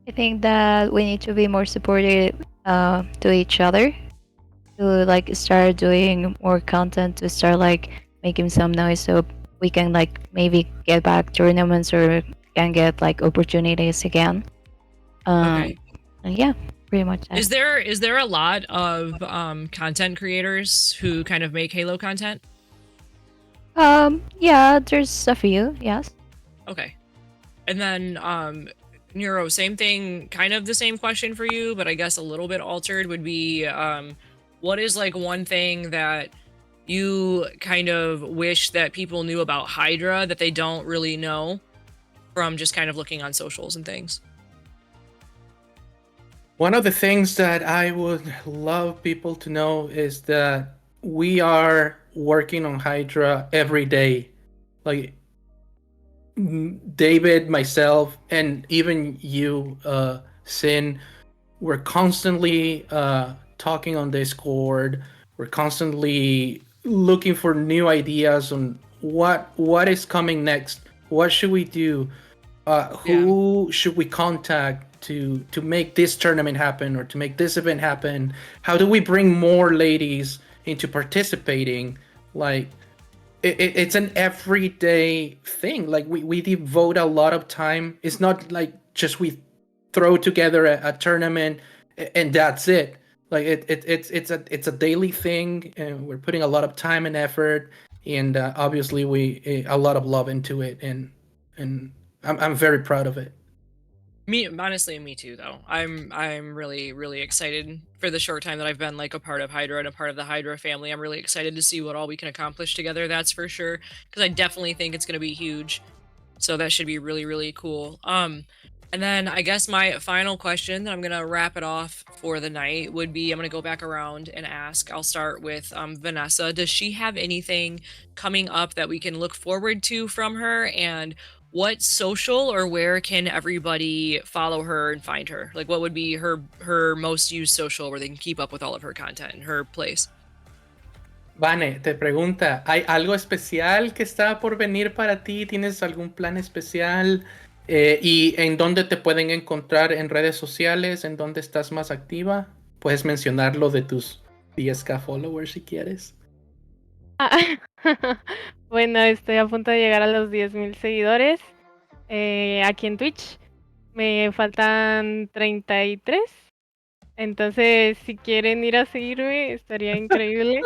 I think that we need to be more supportive to each other, to start doing more content, to start making some noise, so we can maybe get back tournaments or can get opportunities again. Okay. And yeah, pretty much that. Is there a lot of content creators who kind of make Halo content? Yeah, there's a few, yes. Okay. And then Neuro, same thing, kind of the same question for you, but I guess a little bit altered would be what is one thing that you kind of wish that people knew about Hydra that they don't really know from just kind of looking on socials and things? One of the things that I would love people to know is that we are working on Hydra every day. David, myself, and even you, Sin, we're constantly talking on Discord. We're constantly looking for new ideas on what is coming next. What should we do? Who should we contact to make this tournament happen or to make this event happen? How do we bring more ladies into participating? it's an everyday thing. Like we devote a lot of time. It's not like just we throw together a tournament and that's it. Like it's a daily thing, and we're putting a lot of time and effort, and obviously we a lot of love into it, and I'm very proud of it. Me, honestly, me too. Though I'm really excited for the short time that I've been like a part of Hydra and a part of the Hydra family. I'm really excited to see what all we can accomplish together. That's for sure. Because I definitely think it's going to be huge. So that should be really cool. And then I guess my final question, that I'm gonna wrap it off for the night, would be, I'm gonna go back around and ask. I'll start with Vanessa. Does she have anything coming up that we can look forward to from her? And what social, or where can everybody follow her and find her? Like, what would be her most used social where they can keep up with all of her content and her place? Vane, te pregunta, ¿hay algo especial que está por venir para ti? ¿Tienes algún plan especial? ¿Y en dónde te pueden encontrar en redes sociales? ¿En dónde estás más activa? Puedes mencionar lo de tus 10K followers si quieres. Ah, bueno, estoy a punto de llegar a los 10,000 seguidores aquí en Twitch. Me faltan 33. Entonces, si quieren ir a seguirme, estaría increíble.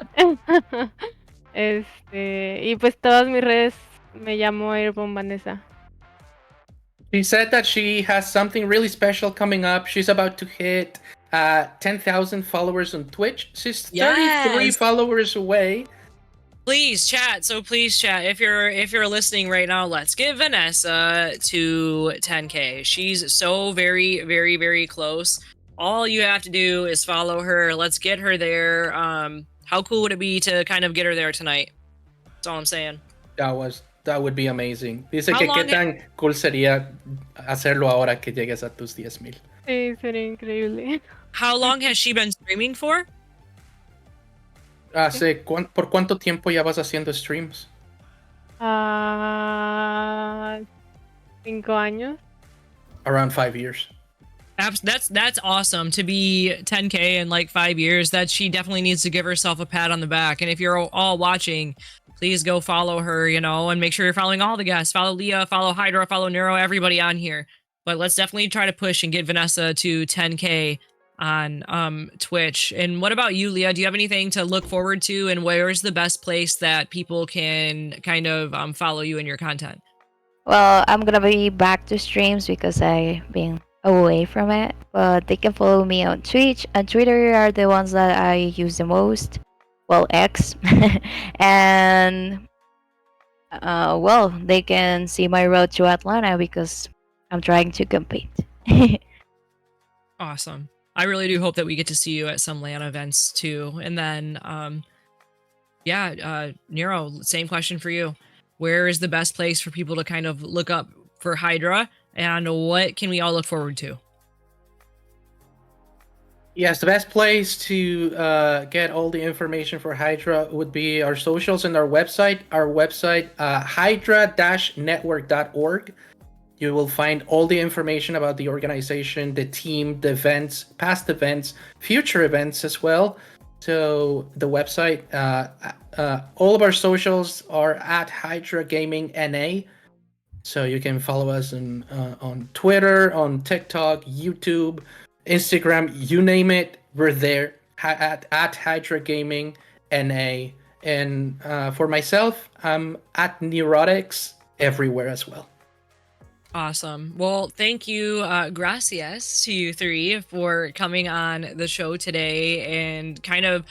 Y pues todas mis redes me llamo Airborne Vanessa. She said that she has something really special coming up. She's about to hit 10,000 followers on Twitch. She's 33 Yes. followers away. Please chat. So please chat. If you're listening right now, let's get Vanessa to 10K. She's so very close. All you have to do is follow her. Let's get her there. How cool would it be to kind of get her there tonight? That's all I'm saying. That would be amazing. Dice How que long qué tan cool sería hacerlo ahora que llegues a tus 10,000. Sí, sería increíble. How long has she been streaming for? ¿Por cuánto tiempo ya vas haciendo streams? 5 años. Around 5 years. That's awesome to be 10K in like 5 years. That she definitely needs to give herself a pat on the back. And if you're all watching, please go follow her, and make sure you're following all the guests. Follow Leah, follow Hydra, follow Neuro, everybody on here. But let's definitely try to push and get Vanessa to 10K on Twitch. And what about you, Leah? Do you have anything to look forward to? And where's the best place that people can kind of follow you and your content? Well, I'm gonna be back to streams because I've been away from it. But they can follow me on Twitch and Twitter are the ones that I use the most. Well, X. And well, they can see my road to Atlanta because I'm trying to compete. Awesome. I really do hope that we get to see you at some LAN events too. And then Nero, same question for you. Where is the best place for people to kind of look up for Hydra, and what can we all look forward to? Yes, the best place to get all the information for Hydra would be our socials and our website. Our website, hydra-network.org. You will find all the information about the organization, the team, the events, past events, future events as well. So the website, all of our socials are at Hydra Gaming NA. So you can follow us on Twitter, on TikTok, YouTube, Instagram, you name it, we're there at Hydra Gaming NA. And for myself, I'm at Neurotics everywhere as well. Awesome. Well, thank you, gracias to you three for coming on the show today and kind of,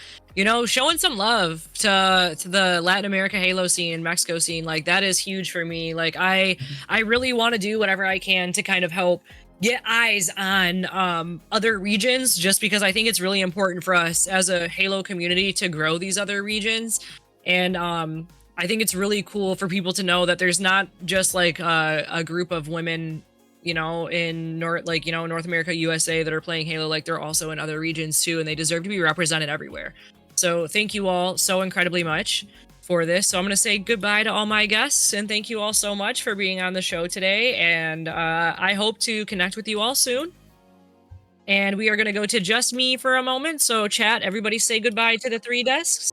showing some love to the Latin America Halo scene, Mexico scene. Like, that is huge for me. Like, I really want to do whatever I can to kind of help get eyes on other regions, just because I think it's really important for us as a Halo community to grow these other regions. And I think it's really cool for people to know that there's not just like a group of women, in North America, USA that are playing Halo. Like, they're also in other regions too, and they deserve to be represented everywhere. So thank you all so incredibly much for this. So I'm going to say goodbye to all my guests, and thank you all so much for being on the show today. And I hope to connect with you all soon. And we are going to go to just me for a moment. So chat, everybody say goodbye to the three desks.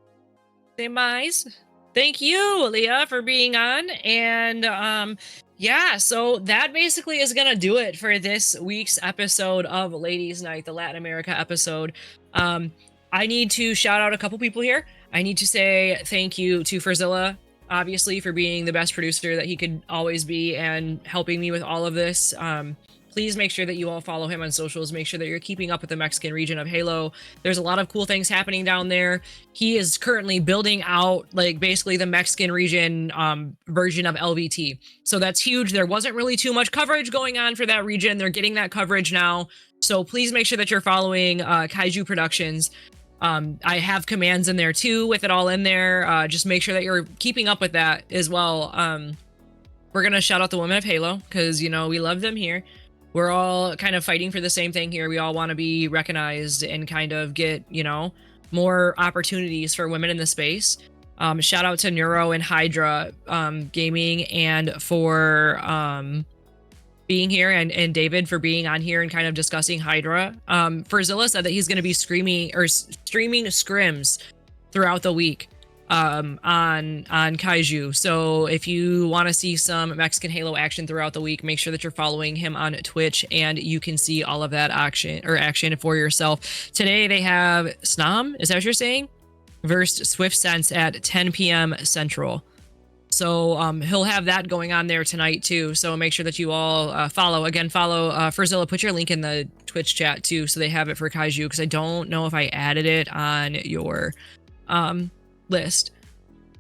Say byes. Thank you, Leah, for being on. And yeah, so that basically is gonna do it for this week's episode of Ladies Night, the Latin America episode. I need to shout out a couple people here. I need to say thank you to Frizilla, obviously, for being the best producer that he could always be and helping me with all of this. Please make sure that you all follow him on socials. Make sure that you're keeping up with the Mexican region of Halo. There's a lot of cool things happening down there. He is currently building out like basically the Mexican region version of LVT. So that's huge. There wasn't really too much coverage going on for that region. They're getting that coverage now. So please make sure that you're following Kaiju Productions. I have commands in there too with it all in there. Just make sure that you're keeping up with that as well. We're going to shout out the women of Halo because, you know, we love them here. We're all kind of fighting for the same thing here. We all want to be recognized and kind of get, you know, more opportunities for women in the space. Shout out to Neuro and Hydra Gaming and for being here and David for being on here and kind of discussing Hydra. Frizilla said that he's going to be streaming scrims throughout the week on Kaiju. So if you want to see some Mexican Halo action throughout the week, make sure that you're following him on Twitch and you can see all of that action for yourself. Today they have Snam, is that what you're saying? Versus Swift Sense at 10 p.m. Central. So he'll have that going on there tonight too. So make sure that you all follow Frizilla. Put your link in the Twitch chat too, so they have it for Kaiju, because I don't know if I added it on your list.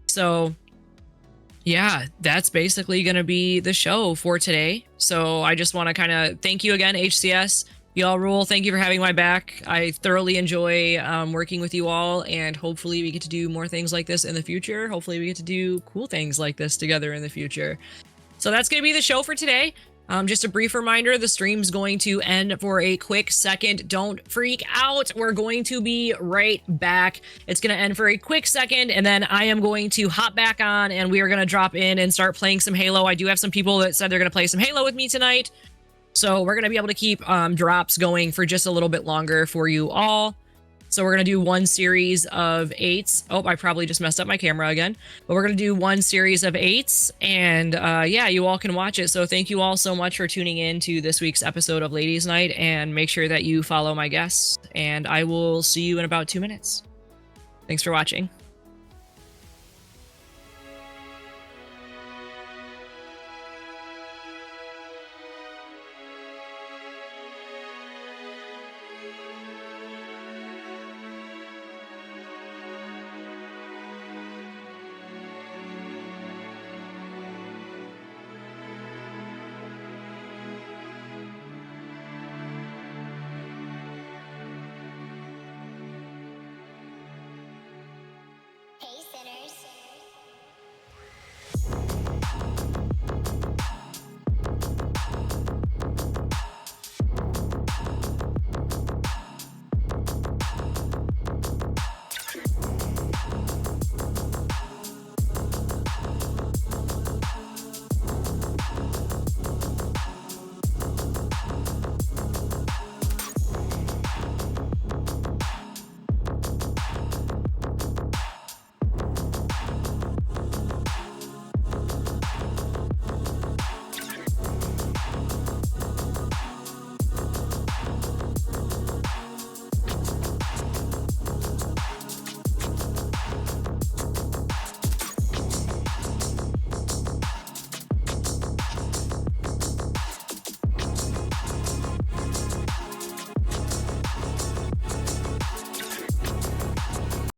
So yeah, that's basically gonna be the show for today. So I just want to kind of thank you again, HCS. Y'all rule. Thank you for having my back. I thoroughly enjoy working with you all, and hopefully we get to do more things like this in the future. Hopefully we get to do cool things like this together in the future. So that's going to be the show for today. Just a brief reminder, the stream's going to end for a quick second. Don't freak out. We're going to be right back. It's going to end for a quick second, and then I am going to hop back on, and we are going to drop in and start playing some Halo. I do have some people that said they're going to play some Halo with me tonight. So we're going to be able to keep drops going for just a little bit longer for you all. So we're going to do one series of 8s. Oh, I probably just messed up my camera again. But we're going to do one series of 8s. And yeah, you all can watch it. So thank you all so much for tuning in to this week's episode of Ladies Night. And make sure that you follow my guests. And I will see you in about 2 minutes. Thanks for watching.